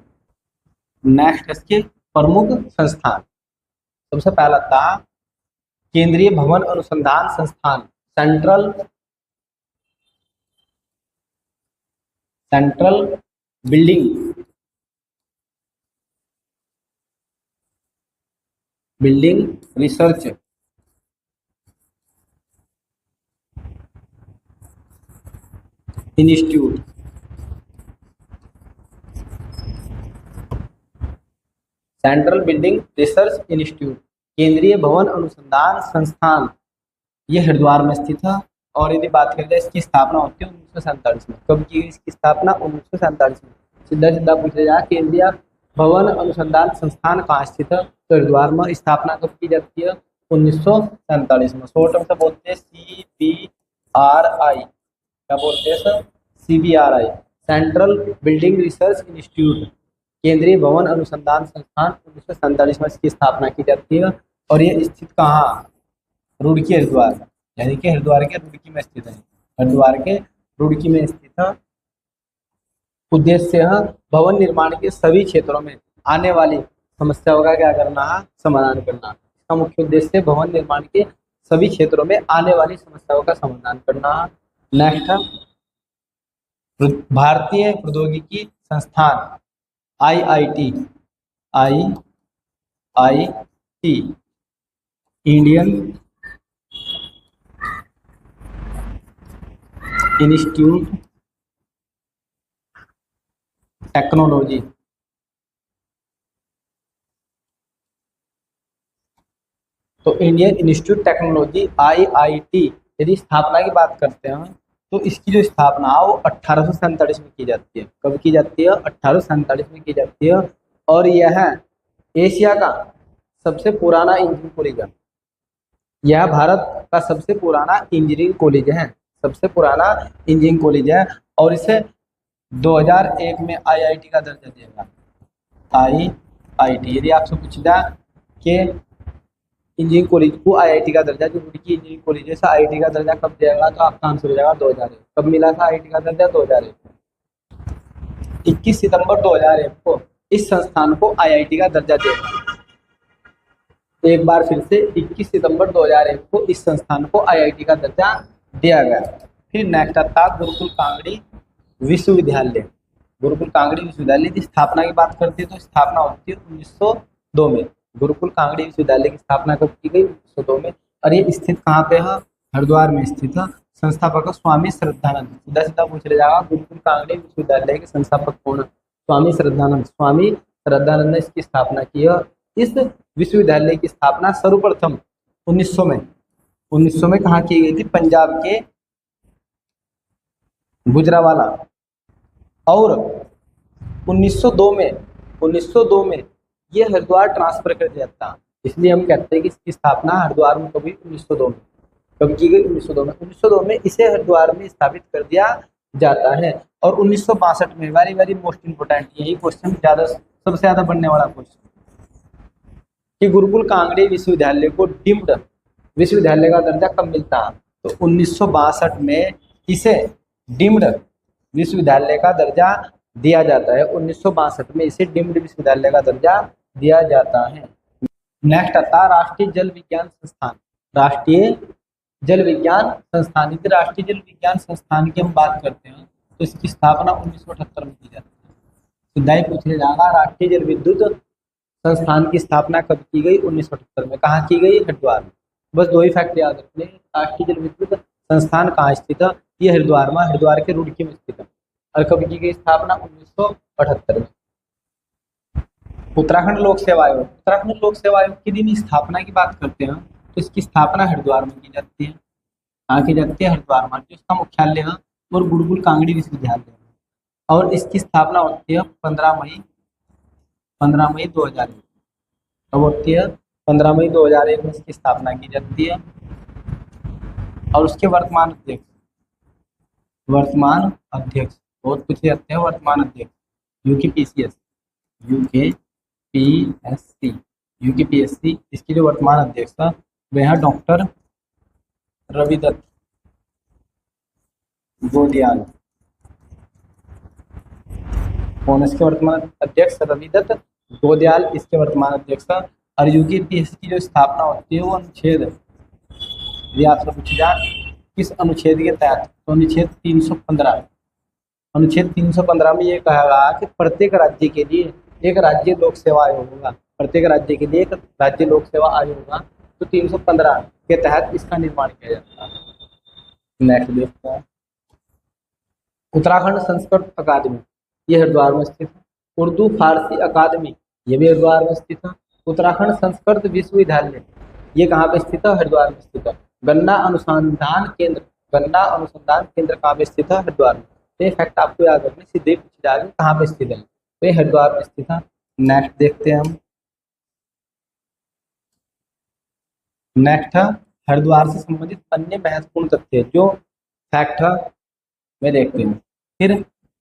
नेक्स्ट इसके प्रमुख संस्थान। सबसे पहला था केंद्रीय भवन अनुसंधान संस्थान, central building research institute, central building research institute, केंद्रीय भवन अनुसंधान संस्थान, ये हरिद्वार में स्थित है। और यदि बात करें जाए इसकी स्थापना होती है 1947 में। कब की गई इसकी स्थापना? 1947 में। सीधा सीधा पूछा जाए केंद्रीय भवन अनुसंधान संस्थान कहाँ स्थित है तो हरिद्वार में। स्थापना कब की जाती है? 1947 में। शॉर्ट टर्म से बोलते हैं CBRI। क्या बोलते हैं sir? CBRI, central building research institute, केंद्रीय भवन अनुसंधान संस्थान। 1947 में इसकी स्थापना की जाती है और ये स्थित कहाँ? रुड़की, हरिद्वार, यानी कि हरिद्वार के रुड़की में स्थित है। हरिद्वार के रुड़की में स्थित है। उद्देश्य है भवन निर्माण के सभी क्षेत्रों में आने वाली समस्याओं का क्या करना है? समाधान करना। इसका मुख्य उद्देश्य भवन निर्माण के सभी क्षेत्रों में आने वाली समस्याओं का समाधान करना। नेक्स्ट है भारतीय प्रौद्योगिकी संस्थान, IIT, इंडियन इंस्टीट्यूट टेक्नोलॉजी। तो इंडियन इंस्टीट्यूट टेक्नोलॉजी IIT, यदि स्थापना की बात करते हैं तो इसकी जो स्थापना है वो 1847 में की जाती है। कब की जाती है? 1847 में की जाती है। और यह एशिया का सबसे पुराना इंजीनियरिंग कॉलेज है। यह भारत का सबसे पुराना इंजीनियरिंग कॉलेज है, सबसे पुराना इंजीनियरिंग कॉलेज है। और इसे 2001 में IIT का दर्जा दिया गया। IIT, यदि आपसे पूछ जाए कि इंजीनियरिंग कॉलेज को IIT का दर्जा, जो रुड़की इंजीनियरिंग कॉलेज है IIT का दर्जा कब दिया गया तो आपका आंसर हो जाएगा 2001। कब मिला था IIT का दर्जा? 2001। 21 सितंबर 2001 को इस संस्थान को IIT का दर्जा दिया गया। एक बार फिर से 21 सितंबर 2001 को इस संस्थान को IIT का दर्जा दिया गया। फिर नेक्स्ट आता गुरुकुल कांगड़ी विश्वविद्यालय। गुरुकुल कांगड़ी विश्वविद्यालय की स्थापना की बात करते हैं तो स्थापना होती है 1902 में। गुरुकुल कांगड़ी विश्वविद्यालय की स्थापना कब की गई? 1902 में। और ये स्थित कहाँ पे है? हरिद्वार में स्थित है। संस्थापक स्वामी श्रद्धानंद। सीधा सीधा पूछ जाएगा गुरुकुल कांगड़ी विश्वविद्यालय के संस्थापक कौन? स्वामी श्रद्धानंद। स्वामी श्रद्धानंद ने इसकी स्थापना की है। इस विश्वविद्यालय की स्थापना सर्वप्रथम 1900 में कहाँ की गई थी? पंजाब के गुजरावाला। और 1902 में ये हरिद्वार ट्रांसफर कर दिया था। इसलिए हम कहते हैं कि इसकी स्थापना हरिद्वार में कभी 1902 में कब की गई, 1902 में। 1902 में इसे हरिद्वार में स्थापित कर दिया जाता है। और 1962 में, वेरी वेरी मोस्ट इंपोर्टेंट, यही क्वेश्चन सबसे ज्यादा बनने वाला क्वेश्चन, कि गुरुकुल कांगड़ी विश्वविद्यालय को डीम्ड विश्वविद्यालय का दर्जा कब मिलता है? तो 1962 में इसे डीम्ड विश्वविद्यालय का दर्जा दिया जाता है। 1962 में इसे डीम्ड विश्वविद्यालय का दर्जा दिया जाता है। नेक्स्ट आता है राष्ट्रीय जल विज्ञान संस्थान। राष्ट्रीय जल विज्ञान संस्थान, यदि राष्ट्रीय जल विज्ञान संस्थान की हम बात करते हैं तो इसकी स्थापना 1978 में की जाती है। सीधा ही पूछने जाएगा, राष्ट्रीय जल विद्युत संस्थान की स्थापना कब की गई? 1978 में। कहाँ की गई? हरिद्वार में। बस दो ही फैक्ट याद रखने, राष्ट्रीय जल विद्युत संस्थान कहाँ स्थित है? ये हरिद्वार में, हरिद्वार के रुड़की में स्थित है। और कब की गई स्थापना? 1978 में। उत्तराखंड लोक सेवा आयोग, उत्तराखंड लोक सेवा आयोग की यदि स्थापना की बात करते हैं तो इसकी स्थापना हरिद्वार में की जाती है। कहाँ की जाती है? हरिद्वार में, जो इसका मुख्यालय है और गुरुकुल कांगड़ी विश्वविद्यालय है। और इसकी स्थापना होती है 15 मई 2001। कब होती है? 15 मई 2001 में इसकी स्थापना की जाती है। और उसके वर्तमान अध्यक्ष बहुत कुछ जाते हैं। वर्तमान अध्यक्ष यूकेपीएससी इसकी जो वर्तमान अध्यक्ष था वह है डॉक्टर रविदत्त गोदियाल। कौन इसके वर्तमान अध्यक्ष? रविदत्त गोदियाल इसके वर्तमान अध्यक्ष था। और यूकेपीएससी की जो स्थापना होती है वो अनुच्छेद, यदि आपसे पूछा जाए किस अनुच्छेद के तहत, तो अनुच्छेद 315 में ये कहा गया कि प्रत्येक राज्य के लिए एक राज्य लोक सेवा आयोग होगा। प्रत्येक राज्य के लिए एक राज्य लोक सेवा आयोग होगा। तो 315 के तहत इसका निर्माण किया जाता है। नेक्स्ट देखते हैं, उत्तराखंड संस्कृत अकादमी, ये हरिद्वार में स्थित है। उर्दू फारसी अकादमी, ये भी हरिद्वार में स्थित है। उत्तराखंड संस्कृत विश्वविद्यालय, ये कहाँ पे स्थित है? हरिद्वार में स्थित है। गन्ना अनुसंधान केंद्र कहाँ पे स्थित है? हरिद्वार में। ये फैक्ट आपको याद रखने, सीधे पूछे जाएंगे कहाँ पे स्थित है, तो ये हरिद्वार में स्थित है। नेक्स्ट देखते हैं हम, नेक्स्ट है हरिद्वार से संबंधित अन्य महत्वपूर्ण तथ्य जो फैक्ट है वे देखते हैं। फिर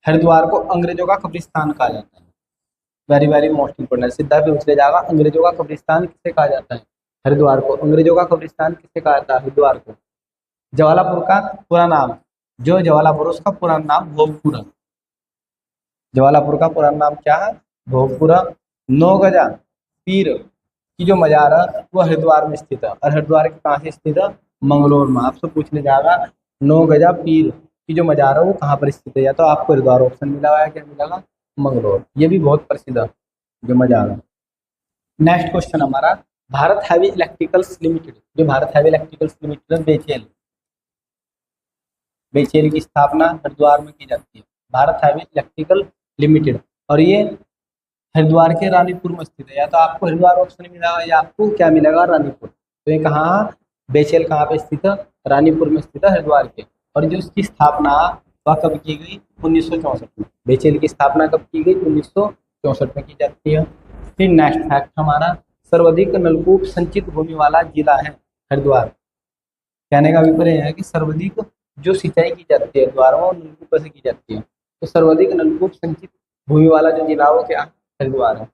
हरिद्वार को अंग्रेजों का कब्रिस्तान कहा जाता है। वेरी वेरी मोस्ट इंपोर्टेंट, सीधा भी पूछ ले जाएगा, अंग्रेजों का कब्रिस्तान किसे कहा जाता है? हरिद्वार को। अंग्रेजों का कब्रिस्तान किसे कहा जाता है? हरिद्वार को। जवालापुर का पूरा नाम, जो जवालापुर उसका पूरा नाम भोगपुरा। जवालापुर का पूरा नाम क्या है? भोगपुरा। 9 गजा पीर की जो मजार है वो हरिद्वार में स्थित है। और हरिद्वार के कहाँ से स्थित है? मंगलोर में। आपसे पूछने जाएगा 9 गजा पीर की जो मजार है वो कहाँ पर स्थित है? या तो आपको हरिद्वार ऑप्शन मिला हुआ है, क्या मिलेगा? मंगलोर। ये भी बहुत प्रसिद्ध है जो मजार है। नेक्स्ट क्वेश्चन हमारा, भारत हैवी इलेक्ट्रिकल्स लिमिटेड, जो भारत हैवी इलेक्ट्रिकल्स लिमिटेड बेचेल की स्थापना हरिद्वार में की जाती है। भारत हैवी इलेक्ट्रिकल लिमिटेड, और ये हरिद्वार के रानीपुर में स्थित है। या तो आपको हरिद्वार ऑप्शन मिला या आपको क्या मिलेगा? रानीपुर। तो ये कहाँ, बेचेल कहाँ पे स्थित है? रानीपुर में स्थित है हरिद्वार के। और जो इसकी स्थापना वह कब की गई? 1964 में। बेचेल की स्थापना कब की गई? 1964 में की जाती है। फिर नेक्स्ट फैक्ट हमारा, सर्वाधिक नलकूप संचित भूमि वाला जिला है हरिद्वार। कहने का अभिप्राय है कि सर्वाधिक जो सिंचाई की जाती है हरिद्वार में वो नलकूप से की जाती है। तो सर्वाधिक नलकूप संचित भूमि वाला जो जिला वो क्या? हरिद्वार है।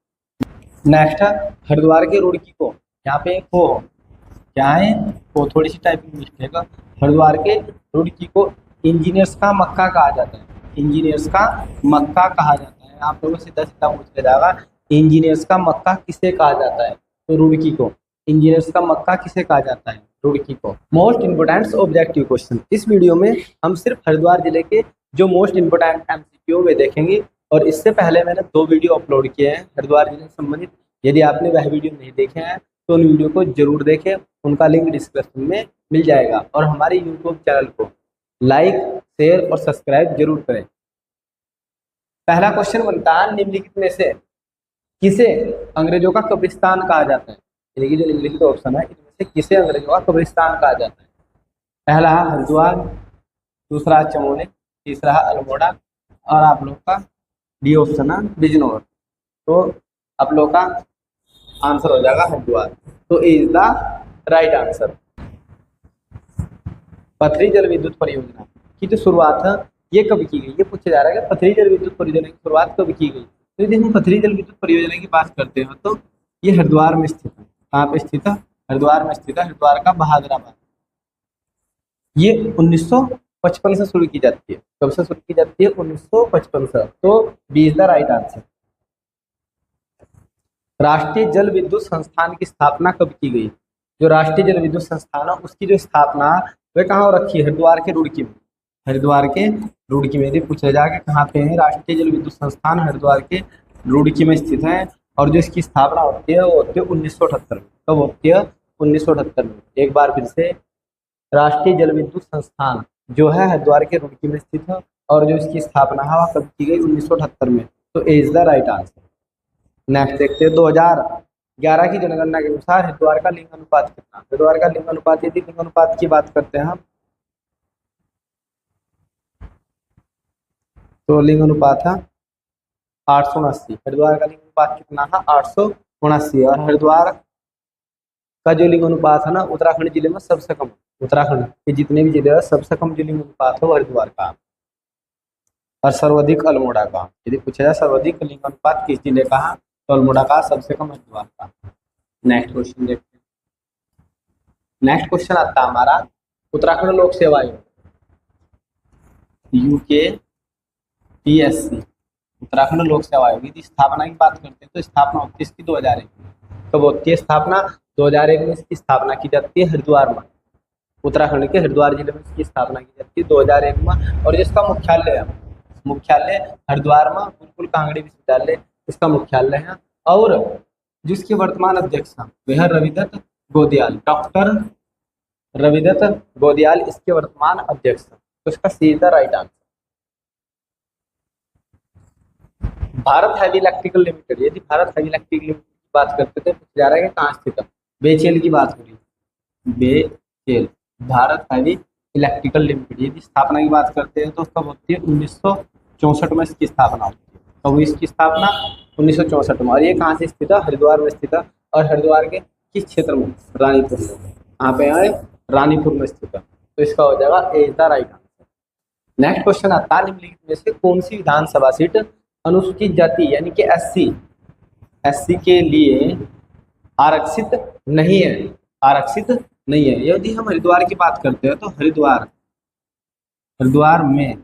नेक्स्ट है हरिद्वार के रुड़की को, यहाँ पे को क्या है? वो थोड़ी सी टाइपिंग मिस्टेक है। हरिद्वार के रुड़की को इंजीनियर्स का मक्का कहा जाता है। इंजीनियर्स का मक्का कहा जाता है। आप लोगों से सीधा सीधा पूछ ले जाएगा, इंजीनियर्स का मक्का किसे कहा जाता है? तो रुड़की को। इंजीनियर्स का मक्का किसे कहा जाता है? रुड़की को। मोस्ट इंपोर्टेंट ऑब्जेक्टिव क्वेश्चन, इस वीडियो में हम सिर्फ हरिद्वार जिले के जो मोस्ट इंपोर्टेंट एमसीक्यू वे देखेंगे। और इससे पहले मैंने 2 वीडियो अपलोड किए हैं हरिद्वार जिले से संबंधित। यदि आपने वह वीडियो नहीं देखे हैं तो उन वीडियो को जरूर देखें, उनका लिंक डिस्क्रिप्शन में मिल जाएगा। और हमारे यूट्यूब चैनल को लाइक, शेयर और सब्सक्राइब जरूर करें। पहला क्वेश्चन बनता है, निम्नलिखित में से किसे अंग्रेजों का कब्रिस्तान कहा जाता है? यानी कि जो निम्नलिखित ऑप्शन है इनमें से किसे अंग्रेजों का कब्रिस्तान कहा जाता है? पहला है हरिद्वार, दूसरा चमोली, तीसरा है अल्मोड़ा, और आप लोग का डी ऑप्शन है बिजनौर। तो आप लोग का आंसर हो जाएगा हरिद्वार। तो A is the right answer. पथरी जल विद्युत परियोजना की जो शुरुआत है ये कब की गई, ये पूछा जा रहा है कि पथरी जल विद्युत परियोजना की शुरुआत कब की गई। तो यदि हम पथरी जल विद्युत परियोजना की बात करते हैं तो ये हरिद्वार में स्थित है। कहाँ पे स्थित है? हरिद्वार में स्थित है। हरिद्वार का बहादुराबाद। ये 1955 से शुरू की जाती है। कब से शुरू की जाती है? 1955 से। तो B is the right answer. राष्ट्रीय जल विद्युत संस्थान की स्थापना कब की गई? जो राष्ट्रीय जल विद्युत संस्थान है उसकी जो स्थापना वह कहाँ हो रखी है? हरिद्वार के रुड़की में। हरिद्वार के रुड़की में। यदि पूछा जाए कि कहाँ पे है राष्ट्रीय जल विद्युत संस्थान, हरिद्वार के रुड़की में स्थित है। और जो इसकी स्थापना होती है वो होती है 1978 में। कब होती है? 1978 में। एक बार फिर से, राष्ट्रीय जल विद्युत संस्थान जो है हरिद्वार के रुड़की में स्थित है और जो इसकी स्थापना है वह कब की गई? 1978 में। तो A is the right answer. Next देखते हैं 2011 की जनगणना के अनुसार हरिद्वार का लिंग अनुपात कितना? हरिद्वार का लिंग अनुपात, यदि लिंग अनुपात की बात करते हैं हम तो लिंग अनुपात है 879। हरिद्वार का लिंग अनुपात कितना है? 879। और हरिद्वार का जो लिंग अनुपात है ना उत्तराखंड जिले में सबसे कम। उत्तराखंड के जितने भी जिले हैं सबसे कम जो लिंग अनुपात है वो हरिद्वार का है। और सर्वाधिक अल्मोड़ा का। यदि पूछा जाए सर्वाधिक लिंग अनुपात किस जिले का है तो अल्मोड़ा का, सबसे कम हरिद्वार का। नेक्स्ट क्वेश्चन देखते हैं। नेक्स्ट क्वेश्चन आता है हमारा उत्तराखंड लोक सेवा आयोग UKPSC। उत्तराखंड लोक सेवा आयोग की स्थापना की बात करते हैं तो स्थापना होती है इसकी 2001 में। कब होती है स्थापना? 2001 में इसकी स्थापना की जाती है हरिद्वार में। उत्तराखंड के हरिद्वार जिले में इसकी स्थापना की जाती है 2001 में। और जिसका मुख्यालय हरिद्वार में गुरुकुल कांगड़ी विश्वविद्यालय इसका मुख्यालय है। और जिसके वर्तमान अध्यक्ष हैं वह रविदत्त गोदियाल, डॉक्टर रविदत्त गोदियाल इसके वर्तमान अध्यक्ष हैं। तो इसका सीधा right answer. Bharat heavy electrical limited. यदि भारत हैवी इलेक्ट्रिकल लिमिटेड की बात करते थे पूछा जा रहा है कि कहाँ स्थित है? बेचेल की बात हो रही है। बेचेल, भारत हैवी इलेक्ट्रिकल लिमिटेड। यदि स्थापना की बात करते हैं तो कब होती है? 1964 में इसकी स्थापना होती है। कब हुई इसकी स्थापना? 1964 में। और ये कहाँ से स्थित है? हरिद्वार में स्थित है। और हरिद्वार के किस क्षेत्र में? रानीपुर में। कहाँ पे है? रानीपुर में स्थित है। तो इसका हो जाएगा A is the right answer. Next question आता है निम्नलिखित में से कौन सी विधानसभा सीट अनुसूचित जाति यानी कि एससी के लिए आरक्षित नहीं है? आरक्षित नहीं है। यदि हम हरिद्वार की बात करते हैं तो हरिद्वार में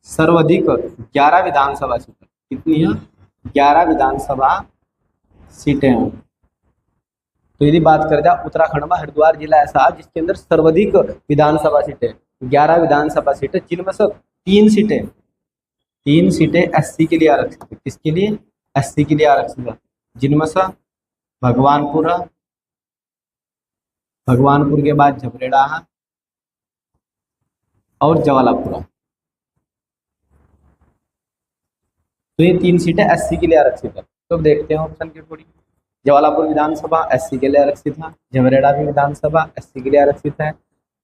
सर्वाधिक 11 विधानसभा सीटें। कितनी है? 11 विधानसभा सीटें हैं। तो यदि बात करें जाए उत्तराखंड में हरिद्वार जिला ऐसा है जिसके अंदर सर्वाधिक विधानसभा सीटें 11 विधानसभा सीटें, जिनमें से 3 सीटें एससी के लिए आरक्षित है। किसके लिए? एससी के लिए आरक्षित है। जिनमें से भगवानपुर के बाद झबरेड़ा है और जवालापुरा। तो ये 3 सीटें एससी के लिए आरक्षित है। तो देखते हैं ऑप्शन के अकॉर्डिंग। जवालापुर विधानसभा एससी के लिए आरक्षित है। झबरेड़ा भी विधानसभा एससी के लिए आरक्षित है।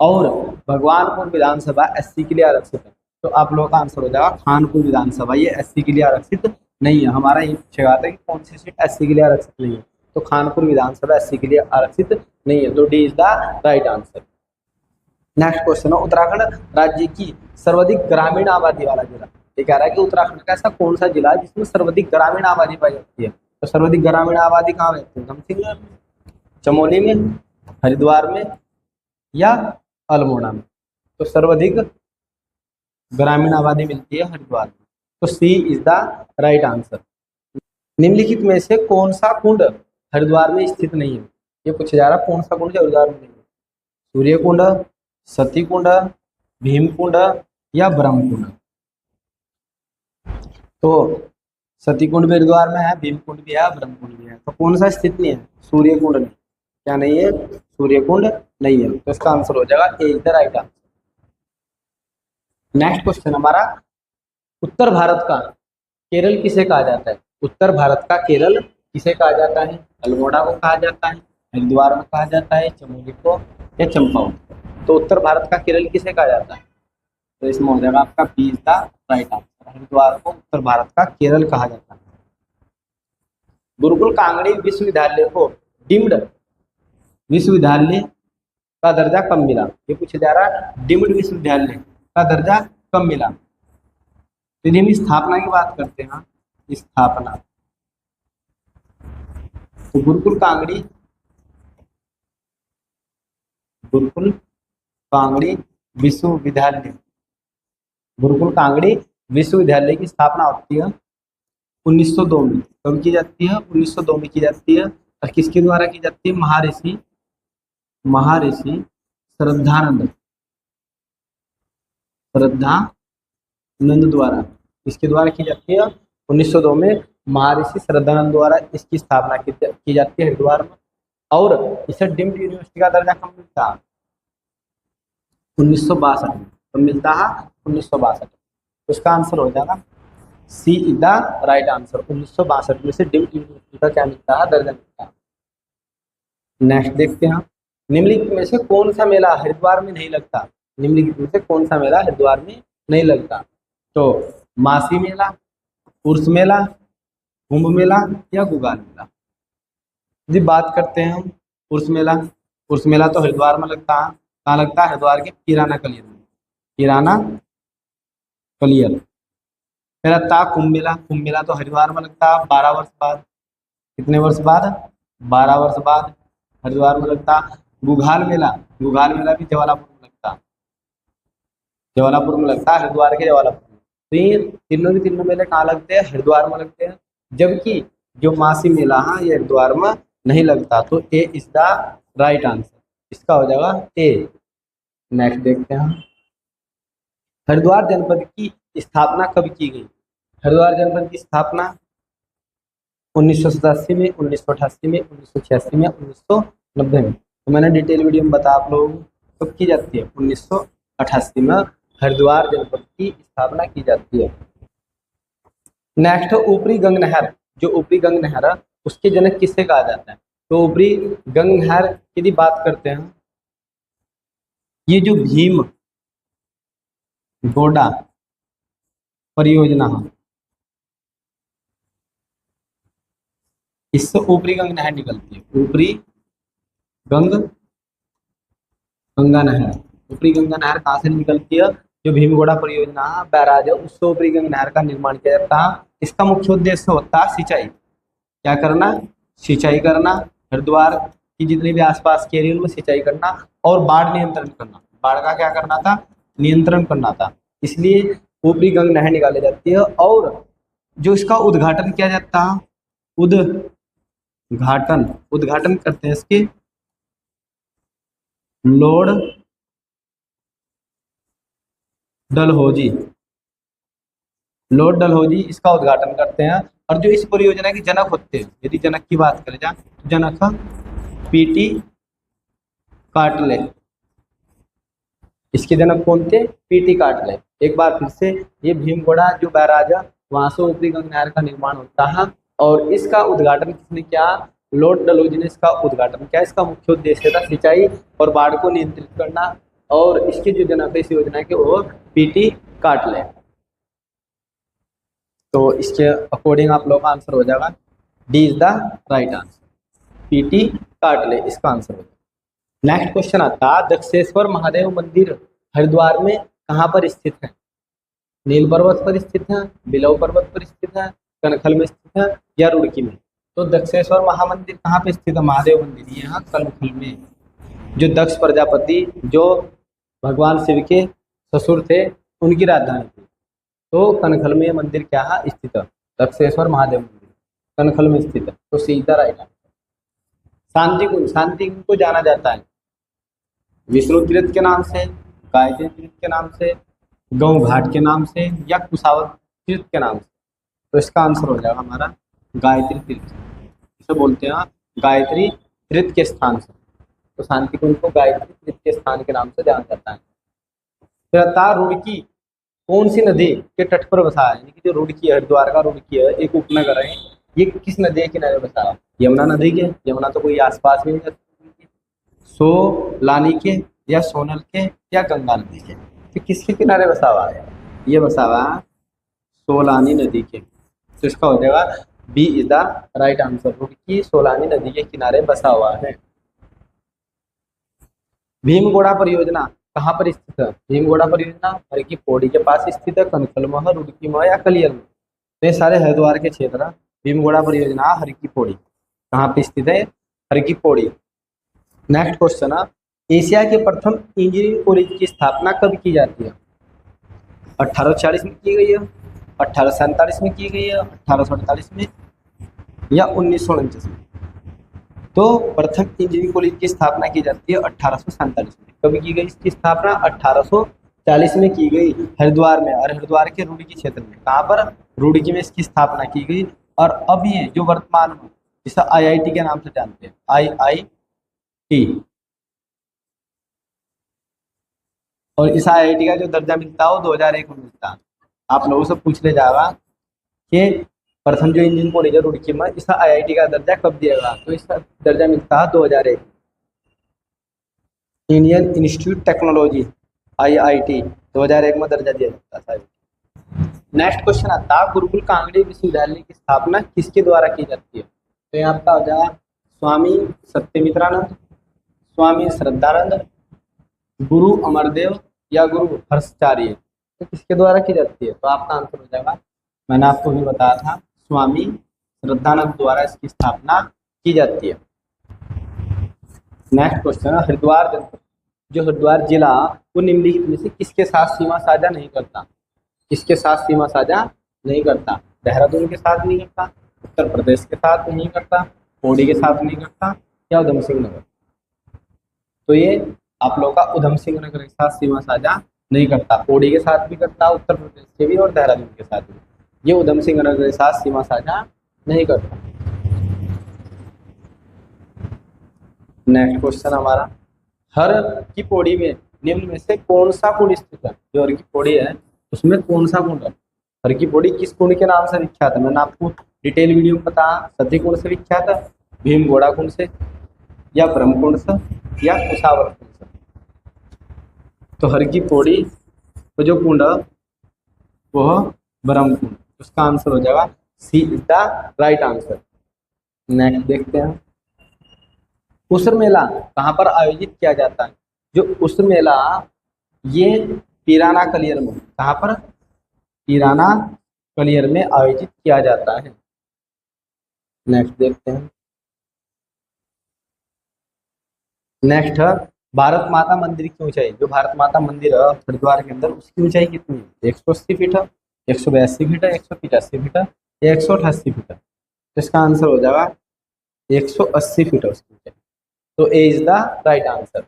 और भगवानपुर विधानसभा एससी के लिए आरक्षित है। तो आप लोगों का आंसर हो जाएगा खानपुर विधानसभा। ये एससी के लिए आरक्षित नहीं है। हमारा ये पूछा था कि कौन सी सीट एससी के लिए आरक्षित नहीं है, तो खानपुर विधानसभा एससी के लिए आरक्षित नहीं है। तो D is the right answer. Next question है उत्तराखंड राज्य की सर्वाधिक ग्रामीण आबादी वाला जिला। ये कह रहा है कि उत्तराखंड का ऐसा कौन सा जिला है जिसमें सर्वाधिक ग्रामीण आबादी पाई जाती है। तो सर्वाधिक ग्रामीण आबादी कहाँ रहती है? गमसिंगला में, चमोली में, हरिद्वार में या अल्मोड़ा में? तो सर्वाधिक ग्रामीण आबादी मिलती है हरिद्वार में। तो C is the right answer. निम्नलिखित में से कौन सा कुंड हरिद्वार में स्थित नहीं है? ये पूछा जा रहा है कौन सा कुंड हरिद्वार में नहीं है? सूर्य कुंड, सती कुंड, भीम कुंड या ब्रह्म कुंड? तो सती कुंड भी हरिद्वार में है, भीम कुंड भी है, ब्रह्म कुंड भी है। तो कौन सा स्थित नहीं है? सूर्य कुंड नहीं। क्या नहीं है? सूर्य कुंड नहीं है। तो इसका आंसर हो जाएगा A is the right answer. Next question हमारा उत्तर भारत का केरल किसे कहा जाता है? उत्तर भारत का केरल किसे कहा जाता है? अल्मोड़ा को कहा जाता है, हरिद्वार में कहा जाता है, चमोली को या चंपावत को? तो उत्तर भारत का केरल किसे कहा जाता है? तो इसमें हो जाएगा आपका B is the right answer. Haridwar को उत्तर भारत का केरल कहा जाता है। गुरुकुल कांगड़ी विश्वविद्यालय को डीम्ड विश्वविद्यालय का दर्जा कब मिला? ये पूछा जा रहा है, डीम्ड विश्वविद्यालय का दर्जा कब मिला? तो यदि हम स्थापना की बात करते हैं, स्थापना, तो गुरुकुल कांगड़ी विश्वविद्यालय, गुरुकुल कांगड़ी विश्वविद्यालय की स्थापना होती है 1902 में। कब की जाती है? 1902 में की जाती है। और किसके द्वारा की जाती है? महर्षि श्रद्धानंद द्वारा। इसके द्वारा की जाती है 1902 में, महर्षि श्रद्धानंद द्वारा इसकी स्थापना की जाती है हरिद्वार में। और इसे डीम्ड यूनिवर्सिटी का दर्जा कब मिलता है? 1962 में। तो मिलता है 1962। उसका आंसर हो जाएगा C is the right answer. 1962 में से डीम्ड यूनिवर्सिटी का क्या मिलता है? दर्जा मिलता है। नेक्स्ट देखते हैं, निम्नलिखित में से कौन सा मेला हरिद्वार में नहीं लगता? निम्नलिखित में से कौन सा मेला हरिद्वार में नहीं लगता? तो मासी मेला, उर्स मेला, कुंभ मेला या गुगाल मेला? जी बात करते हैं हम उर्स मेला। उर्स मेला तो हरिद्वार में लगता है। कहाँ लगता है? हरिद्वार के किराना कलियर में। किराना कलियर। फिर आता कुंभ मेला। कुंभ मेला तो हरिद्वार में लगता है 12 वर्ष बाद। कितने वर्ष बाद? 12 वर्ष बाद हरिद्वार में लगता। गुघाल मेला, गुघाल मेला भी जवालापुर में लगता, जवालापुर में लगता है, हरिद्वार के जवालापुर में। तो ये तीनों के तीनों मेले कहाँ लगते हैं? हरिद्वार में लगते हैं। जबकि जो मासी मेला है ये हरिद्वार में नहीं लगता। तो A is the right answer. इसका हो जाएगा ए। नेक्स्ट देखते हैं, हरिद्वार जनपद की स्थापना कब की गई? हरिद्वार जनपद की स्थापना 1987 में, 1988 में, 1986 में, 1990 में। तो मैंने डिटेल वीडियो में बता आप लोगों को कब की जाती है? 1988 में हरिद्वार जनपद की स्थापना की जाती है। नेक्स्ट, ऊपरी गंग नहर। जो ऊपरी गंग नहर है उसके जनक किसे कहा जाता है? तो ऊपरी गंग नहर की बात करते हैं, ये जो भीम गोडा परियोजना है, इससे ऊपरी गंग नहर निकलती है। ऊपरी गंगा नहर, ऊपरी गंगा नहर कहाँ से निकलती है? जो भीमगोड़ा परियोजना बैराज है उससे ऊपरी गंगा नहर का निर्माण किया जाता है। इसका मुख्य उद्देश्य होता है सिंचाई। क्या करना? सिंचाई करना। हरिद्वार की जितने भी आसपास के एरिया में सिंचाई करना और बाढ़ नियंत्रण करना। बाढ़ का क्या करना था? नियंत्रण करना था। इसलिए ऊपरी गंगा नहर निकाली जाती है। और जो इसका उद्घाटन किया जाता है, उद्घाटन करते हैं इसके लॉर्ड डलहौजी इसका उद्घाटन करते हैं। और जो इस परियोजना के जनक होते हैं, यदि जनक की बात करें जाए तो जनक पीटी काटले। इसके जनक कौन थे? पीटी काटले। एक बार फिर से, ये भीमगोड़ा जो बैराज है वहां से ऊपरी गंगा नहर का निर्माण होता है और इसका उद्घाटन किसने किया? लॉर्ड डलहौजी ने इसका उद्घाटन किया। इसका मुख्य उद्देश्य था सिंचाई और बाढ़ को नियंत्रित करना। और इसके जो जनक है इस योजना के वो पीटी काटले। तो इसके अकॉर्डिंग आप लोग का आंसर हो जाएगा D is the right answer. PT काटले इसका आंसर हो जाएगा। नेक्स्ट क्वेश्चन आता है, दक्षेश्वर महादेव मंदिर हरिद्वार में कहाँ पर स्थित है? नील पर्वत पर स्थित है, बिलव पर्वत पर स्थित है, कनखल में स्थित है या रुड़की में? तो दक्षेश्वर महामंदिर कहाँ पे स्थित है? महादेव मंदिर यहाँ कनखल में। जो दक्ष प्रजापति जो भगवान शिव के ससुर थे उनकी राजधानी थी। तो कनखल में मंदिर क्या है? स्थित है। दक्षेश्वर महादेव मंदिर कनखल में स्थित है। तो सीधा राइट आंसर। शांति कुंज को जाना जाता है विष्णु तीर्थ के नाम से, गायत्री तीर्थ के नाम से, गौ घाट के नाम से या कुशावत तीर्थ के नाम से? तो इसका आंसर हो जाएगा हमारा गायत्री तीर्थ। इसे बोलते हैं गायत्री तीर्थ के स्थान से। तो शांति कुंज को गायत्री तीर्थ के स्थान के नाम से जाना जाता है। फिर रुड़की कौन सी नदी के तट पर बसा है? यानी कि जो रुड़की है, हरिद्वार का रुड़की है, एक उपनगर है, ये किस नदी के किनारे बसा है? यमुना नदी के। यमुना तो कोई आसपास में नहीं, सोलानी के या सोनल के या गंगा नदी के? तो किसके किनारे बसा हुआ है? ये बसा हुआ है सोलानी नदी के। तो इसका हो जाएगा B is the right answer. Roorkee Solani नदी के किनारे बसा हुआ है। भीमगोड़ा परियोजना कहाँ पर स्थित है? भीमगोड़ा परियोजना हर की पौड़ी के पास स्थित है, कनकल में, रुड़की में या कलियर में? तो ये सारे हरिद्वार के क्षेत्र हैं। भीमगोड़ा परियोजना हर की पौड़ी कहाँ पे स्थित है? हर की पौड़ी। नेक्स्ट क्वेश्चन है, एशिया के प्रथम इंजीनियरिंग कॉलेज की स्थापना कब की जाती है? 1840 में की गई है, 1847 में की गई है, 1848 में, या 1949 में? तो प्रथम इंजीनियरिंग कॉलेज की स्थापना की जाती है 1847 में। कब की गई इसकी स्थापना? 1840 में की गई, हरिद्वार में, और हरिद्वार के रुड़की क्षेत्र में। कहाँ पर? रुड़की में इसकी स्थापना की गई। और अब ये जो वर्तमान में जिसे आईआईटी के नाम से जानते हैं, आईआईटी, और इस आईआईटी का जो दर्जा मिलता है वो 2001 में मिलता है। आप लोगों से पूछ ले जाएगा कि प्रथम जो इंजीनियरिंग कॉलेज है रुड़की में, इस आईआईटी का दर्जा कब दिएगा? तो इसका दर्जा मिलता है 2001। इंडियन इंस्टीट्यूट टेक्नोलॉजी, आईआईटी, 2001 में दर्जा दिया जाता है। नेक्स्ट क्वेश्चन आता है, गुरुकुल कांगड़ी विश्वविद्यालय की स्थापना किसके द्वारा की जाती है? तो यहाँ आपका हो जाएगा स्वामी सत्यमित्रानंद, स्वामी श्रद्धानंद, गुरु अमरदेव, या गुरु हर्षचार्य। तो किसके द्वारा की जाती है? तो आपका आंसर हो जाएगा, मैंने आपको भी बताया था, स्वामी श्रद्धानंद द्वारा इसकी स्थापना की जाती है। नेक्स्ट क्वेश्चन है, हरिद्वार जनपद, जो हरिद्वार जिला, वो निम्नलिखित में से किसके साथ सीमा साझा नहीं करता? किसके साथ सीमा साझा नहीं करता? देहरादून के साथ नहीं करता, उत्तर प्रदेश के साथ नहीं करता, पौड़ी के साथ नहीं करता, या उधम सिंह नगर? तो ये आप लोगों का उधम सिंह नगर के साथ सीमा साझा नहीं करता। पौड़ी के साथ भी करता, उत्तर प्रदेश के भी, और देहरादून के साथ भी। ये उधम सिंह नगर के साथ सीमा साझा नहीं करता। नेक्स्ट क्वेश्चन हमारा, हर की पौड़ी में निम्न में से कौन सा कुंड स्थित है? जो हर की पौड़ी है उसमें कौन सा कुंड है? हर की पौड़ी किस कुंड के नाम से विख्यात है? मैंने आपको डिटेल वीडियो में बताया, सती कुंड से विख्यात है, भीमगोड़ा कुंड से, या ब्रह्म कुंड से, या कुशावर कुंड से? तो हर की पौड़ी तो जो कुंड है वह ब्रह्म कुंड। उसका आंसर हो जाएगा C is the right answer. Next देखते हैं, उसर मेला कहाँ पर आयोजित किया जाता है? जो उसर मेला ये पीराना कलियर में, कहाँ पर? पीराना कलियर में आयोजित किया जाता है। नेक्स्ट देखते हैं, नेक्स्ट है, भारत माता मंदिर की ऊंचाई, जो भारत माता मंदिर है हरिद्वार के अंदर, उसकी ऊंचाई कितनी है? 180 फीट है, 182 फीट है, 185 फीट है, या 188 फीट है? तो इसका आंसर हो जाएगा 180 फीट है उसकी ऊंचाई। तो A is the right answer.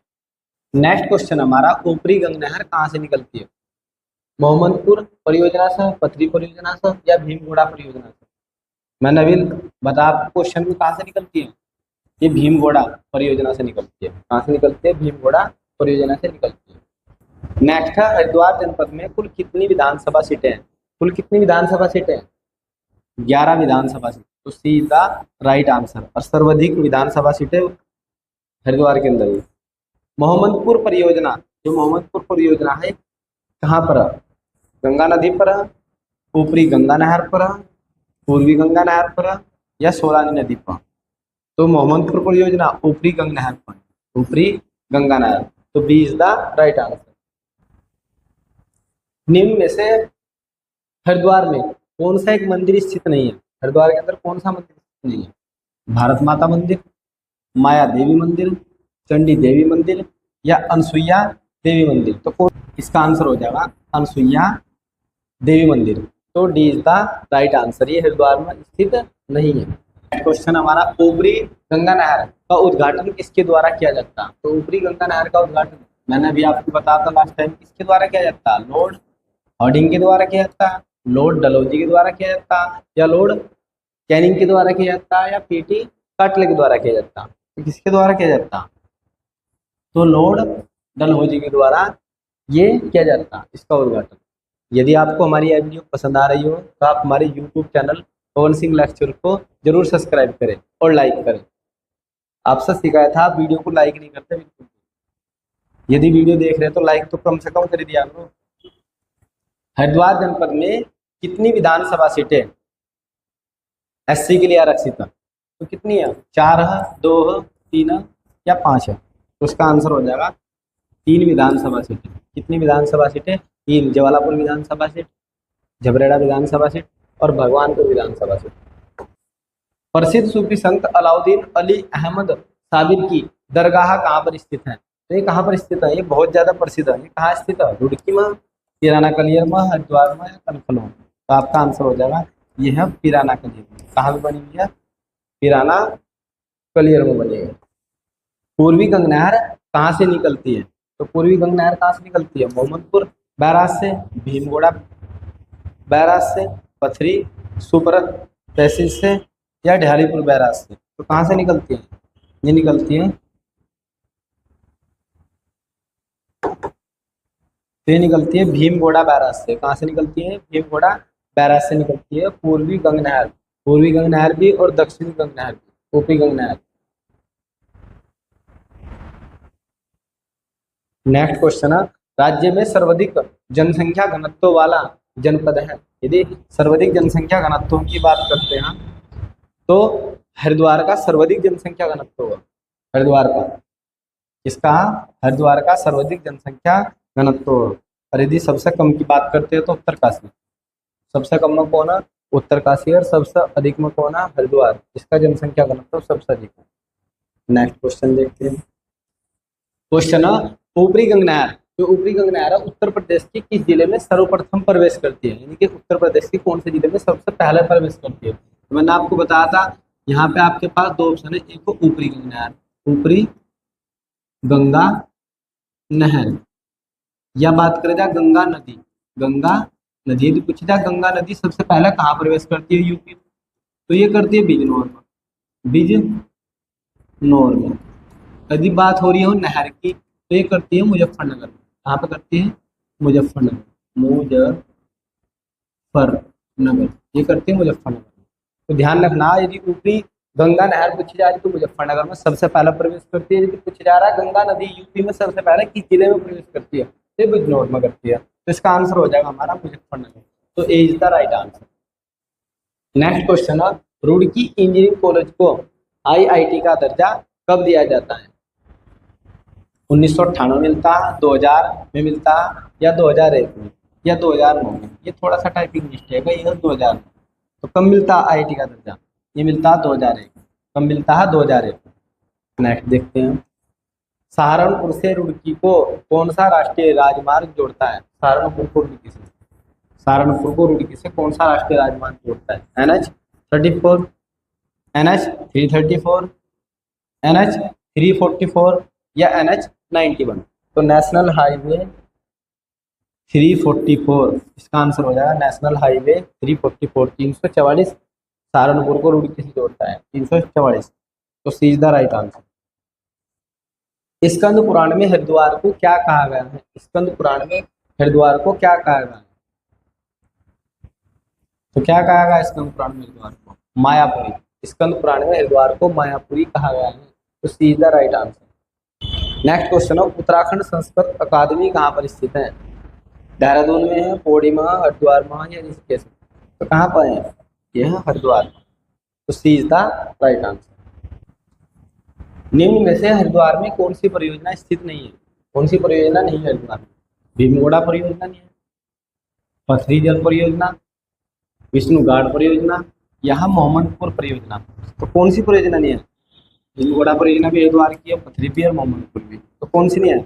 Next question हमारा, ऊपरी गंग नहर कहाँ से निकलती है? मोहम्मदपुर परियोजना से, पथरी परियोजना से, या भीमगोड़ा परियोजना से? मैंने अभी बता, क्वेश्चन में कहाँ से निकलती है? ये भीमगोड़ा परियोजना से निकलती है। कहाँ से निकलती है? भीमगोड़ा परियोजना से निकलती है। नेक्स्ट है, हरिद्वार जनपद में कुल कितनी विधानसभा सीटें हैं? कुल कितनी विधानसभा सीटें हैं? 11 विधानसभा सीट। तो C is the right answer. और सर्वाधिक विधानसभा सीटें हरिद्वार के अंदर है। मोहम्मदपुर परियोजना, जो मोहम्मदपुर परियोजना है कहाँ पर है? गंगा नदी पर है, ऊपरी गंगा नहर पर है, पूर्वी गंगा नहर पर है, या सोलानी नदी पर? तो मोहम्मदपुर परियोजना ऊपरी गंगा नहर पर, ऊपरी गंगा नहर। तो B is the right answer. निम्न में से हरिद्वार में कौन सा एक मंदिर स्थित नहीं है? हरिद्वार के अंदर कौन सा मंदिर स्थित नहीं है? भारत माता मंदिर, माया देवी मंदिर, चंडी देवी मंदिर, या अनसुईया देवी मंदिर? तो कौन? इसका आंसर हो जाएगा अनसुईया देवी मंदिर। तो D is the right answer. ये हरिद्वार में स्थित नहीं है। क्वेश्चन हमारा, ऊपरी गंगा नहर का उद्घाटन किसके द्वारा किया जाता है? तो ऊपरी गंगा नहर का उद्घाटन मैंने अभी आपको बताया था लास्ट टाइम, किसके द्वारा किया जाता है? लॉर्ड हॉर्डिंग के द्वारा किया जाता है, लॉर्ड डलहौजी के द्वारा किया जाता है, या लॉर्ड कैनिंग के द्वारा किया जाता है, या पीटी काटले के द्वारा किया जाता है? तो किसके द्वारा किया जाता है? तो लॉर्ड डलहौजी के द्वारा ये किया जाता है इसका उद्घाटन। यदि आपको हमारी यह वीडियो पसंद आ रही हो तो आप हमारे YouTube channel Pawan Singh lecture को जरूर सब्सक्राइब करें और लाइक करें। आपसे शिकायत था, आप वीडियो को लाइक नहीं करते बिल्कुल। यदि वीडियो देख रहे हैं तो लाइक तो कम से कम कर दिया करो। हरिद्वार जनपद में कितनी विधानसभा सीटें SC के लिए आरक्षित है, तो कितनी है? 4 है, 2 है, 3 है या 5 है? तो उसका आंसर हो जाएगा 3 विधानसभा सीटें। कितनी विधानसभा सीटें? 3। जवालापुर विधानसभा सीट, झबरेड़ा विधानसभा सीट और भगवानपुर विधानसभा सीट। प्रसिद्ध सूफी संत अलाउद्दीन अली अहमद साबिर की दरगाह कहाँ पर स्थित है? तो ये कहाँ पर स्थित है? ये बहुत ज्यादा प्रसिद्ध है। ये कहाँ स्थित है? रुड़की में, पिराना कलियर में, हरिद्वार में या कनखल में? तो आपका आंसर हो जाएगा ये है पिराना कलियर में। कहाँ पे बनी हुई है? पिराना कलियर में बनी है। पूर्वी गंगा नहर कहाँ से निकलती है? तो पूर्वी गंगा नहर कहाँ से निकलती है? मोहम्मदपुर बैराज से, भीमगोड़ा बैराज से, पथरी सुपरत तहसील से या ढालीपुर बैराज से? तो कहाँ से निकलती है? ये निकलती है, तो ये निकलती है भीमगोड़ा बैराज से। कहाँ से निकलती है? भीमगोड़ा बैराज से निकलती है पूर्वी गंगा नहर। पूर्वी गंगा नहर भी और दक्षिणी गंगा नहर भी, ऊपरी गंगा नहर। नेक्स्ट क्वेश्चन है, राज्य में सर्वाधिक जनसंख्या घनत्व वाला जनपद है? यदि सर्वाधिक जनसंख्या घनत्व की बात करते हैं तो हरिद्वार का सर्वाधिक जनसंख्या घनत्व होगा। हरिद्वार का, इसका हरिद्वार का सर्वाधिक जनसंख्या घनत्व। और यदि सबसे कम की बात करते हैं तो उत्तरकाशी। सबसे कम में कौन है? उत्तरकाशी। और सबसे अधिक में कौन है? हरिद्वार। इसका जनसंख्या घनत्व सबसे अधिक है। नेक्स्ट क्वेश्चन देखते हैं। क्वेश्चन है, ऊपरी गंगा नहर, जो ऊपरी गंगा नहर है उत्तर प्रदेश के किस जिले में सर्वप्रथम प्रवेश करती है? यानी कि उत्तर प्रदेश के कौन से जिले में सबसे पहले प्रवेश करती है? तो मैंने आपको बताया था, यहाँ पे आपके पास 2 ऑप्शन है। एक को ऊपरी गंगा नहर, ऊपरी गंगा नहर, या बात करें जाए गंगा नदी। गंगा नदी यदि पूछी जाए गंगा नदी सबसे पहले कहाँ प्रवेश करती है यूपी? तो ये करती है बिजनौर में। बिजनौर में। यदि बात हो रही हो नहर की तो ये करती है मुजफ्फरनगर में। कहाँ पे करती है? मुजफ्फरनगर। मुजफ्फरनगर, ये करती है मुजफ्फरनगर में। तो ध्यान रखना, यदि ऊपरी गंगा नहर पूछी जा रही तो मुजफ्फरनगर में सबसे पहले प्रवेश करती है। यदि पूछा जा रहा है गंगा नदी यूपी में सबसे पहले किस जिले में प्रवेश करती है? तो बिजनौर में करती है। तो इसका आंसर हो जाएगा हमारा मुजफ्फरनगर। तो A is the right answer. Next question है, रुड़की इंजीनियरिंग कॉलेज को IIT का दर्जा कब दिया जाता है? 1998 में मिलता है, 2000 में मिलता है या 2001 में या 2009 में? ये थोड़ा सा टाइपिंग मिस्टेक है, ये 2000 में। तो कब मिलता है IIT का दर्जा? ये मिलता है 2001। कब मिलता है? 2001। नेक्स्ट देखते हैं, सहारनपुर से रुड़की को कौन सा राष्ट्रीय राजमार्ग जोड़ता है? सहारनपुर को रुड़की से, सहारनपुर को रुड़की से कौन सा राष्ट्रीय राजमार्ग जोड़ता है? NH34, NH334, NH344 या NH91? तो नेशनल हाईवे 344 इसका आंसर हो जाएगा। नेशनल हाईवे 344, 344 सहारनपुर को रुड़की से जोड़ता है, 344। तो C is the right answer. Skanda Purana में हरिद्वार को क्या कहा गया है? स्कंद पुराण में हरिद्वार को क्या कहा गया है? तो क्या कहा गया स्कंद पुराण में हरिद्वार को? मायापुरी। स्कंद पुराण में हरिद्वार को मायापुरी कहा गया है। तो C is the right answer. Next question है, उत्तराखंड संस्कृत अकादमी कहाँ पर स्थित है? देहरादून में है, पौड़ी में, हरिद्वार में या ऋषिकेश में? तो कहाँ पर है? ये है हरिद्वार में। तो C is the right answer. निम्न में से हरिद्वार में कौन सी परियोजना स्थित नहीं है? कौन सी परियोजना नहीं है हरिद्वार में? भीमगोड़ा परियोजना नहीं है, पथरी जल परियोजना, विष्णुघाट परियोजना या मोहम्मदपुर परियोजना? तो कौन सी परियोजना नहीं है? भीमगोड़ा परियोजना भी हरिद्वार की है, पथरी भी और मोहम्मदपुर भी। तो कौन सी नहीं है?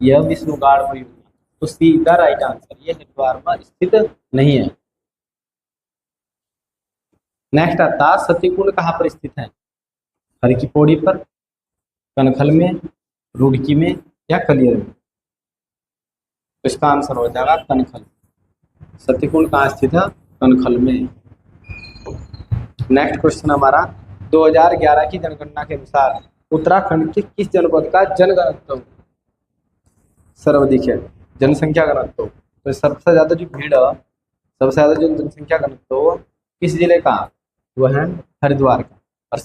यह विष्णुघाट परियोजना। तो सी द राइट आंसर, ये हरिद्वार में स्थित नहीं है। नेक्स्ट आता, सतीकुंड कहाँ पर स्थित है? हर की पौड़ी पर, कनखल में, रुड़की में या कलियर में? तो इसका आंसर हो जाएगा कनखल। सतीकुंड कहाँ स्थित है? कनखल में। नेक्स्ट क्वेश्चन हमारा, 2011 की जनगणना के अनुसार उत्तराखंड के किस जनपद का जनघनत्व सर्वाधिक है? जनसंख्या घनत्व। तो सबसे ज्यादा जो भीड़ है, सबसे ज्यादा जो जनसंख्या घनत्व किस जिले का? वह है हरिद्वार का। और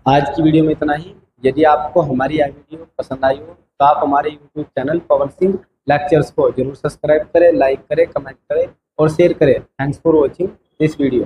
आज की वीडियो में इतना ही। यदि आपको हमारी यह वीडियो पसंद आई हो तो आप हमारे YouTube channel Pawan Singh lectures को जरूर सब्सक्राइब करें, लाइक करें, कमेंट करें और शेयर करें। Thanks for watching this video.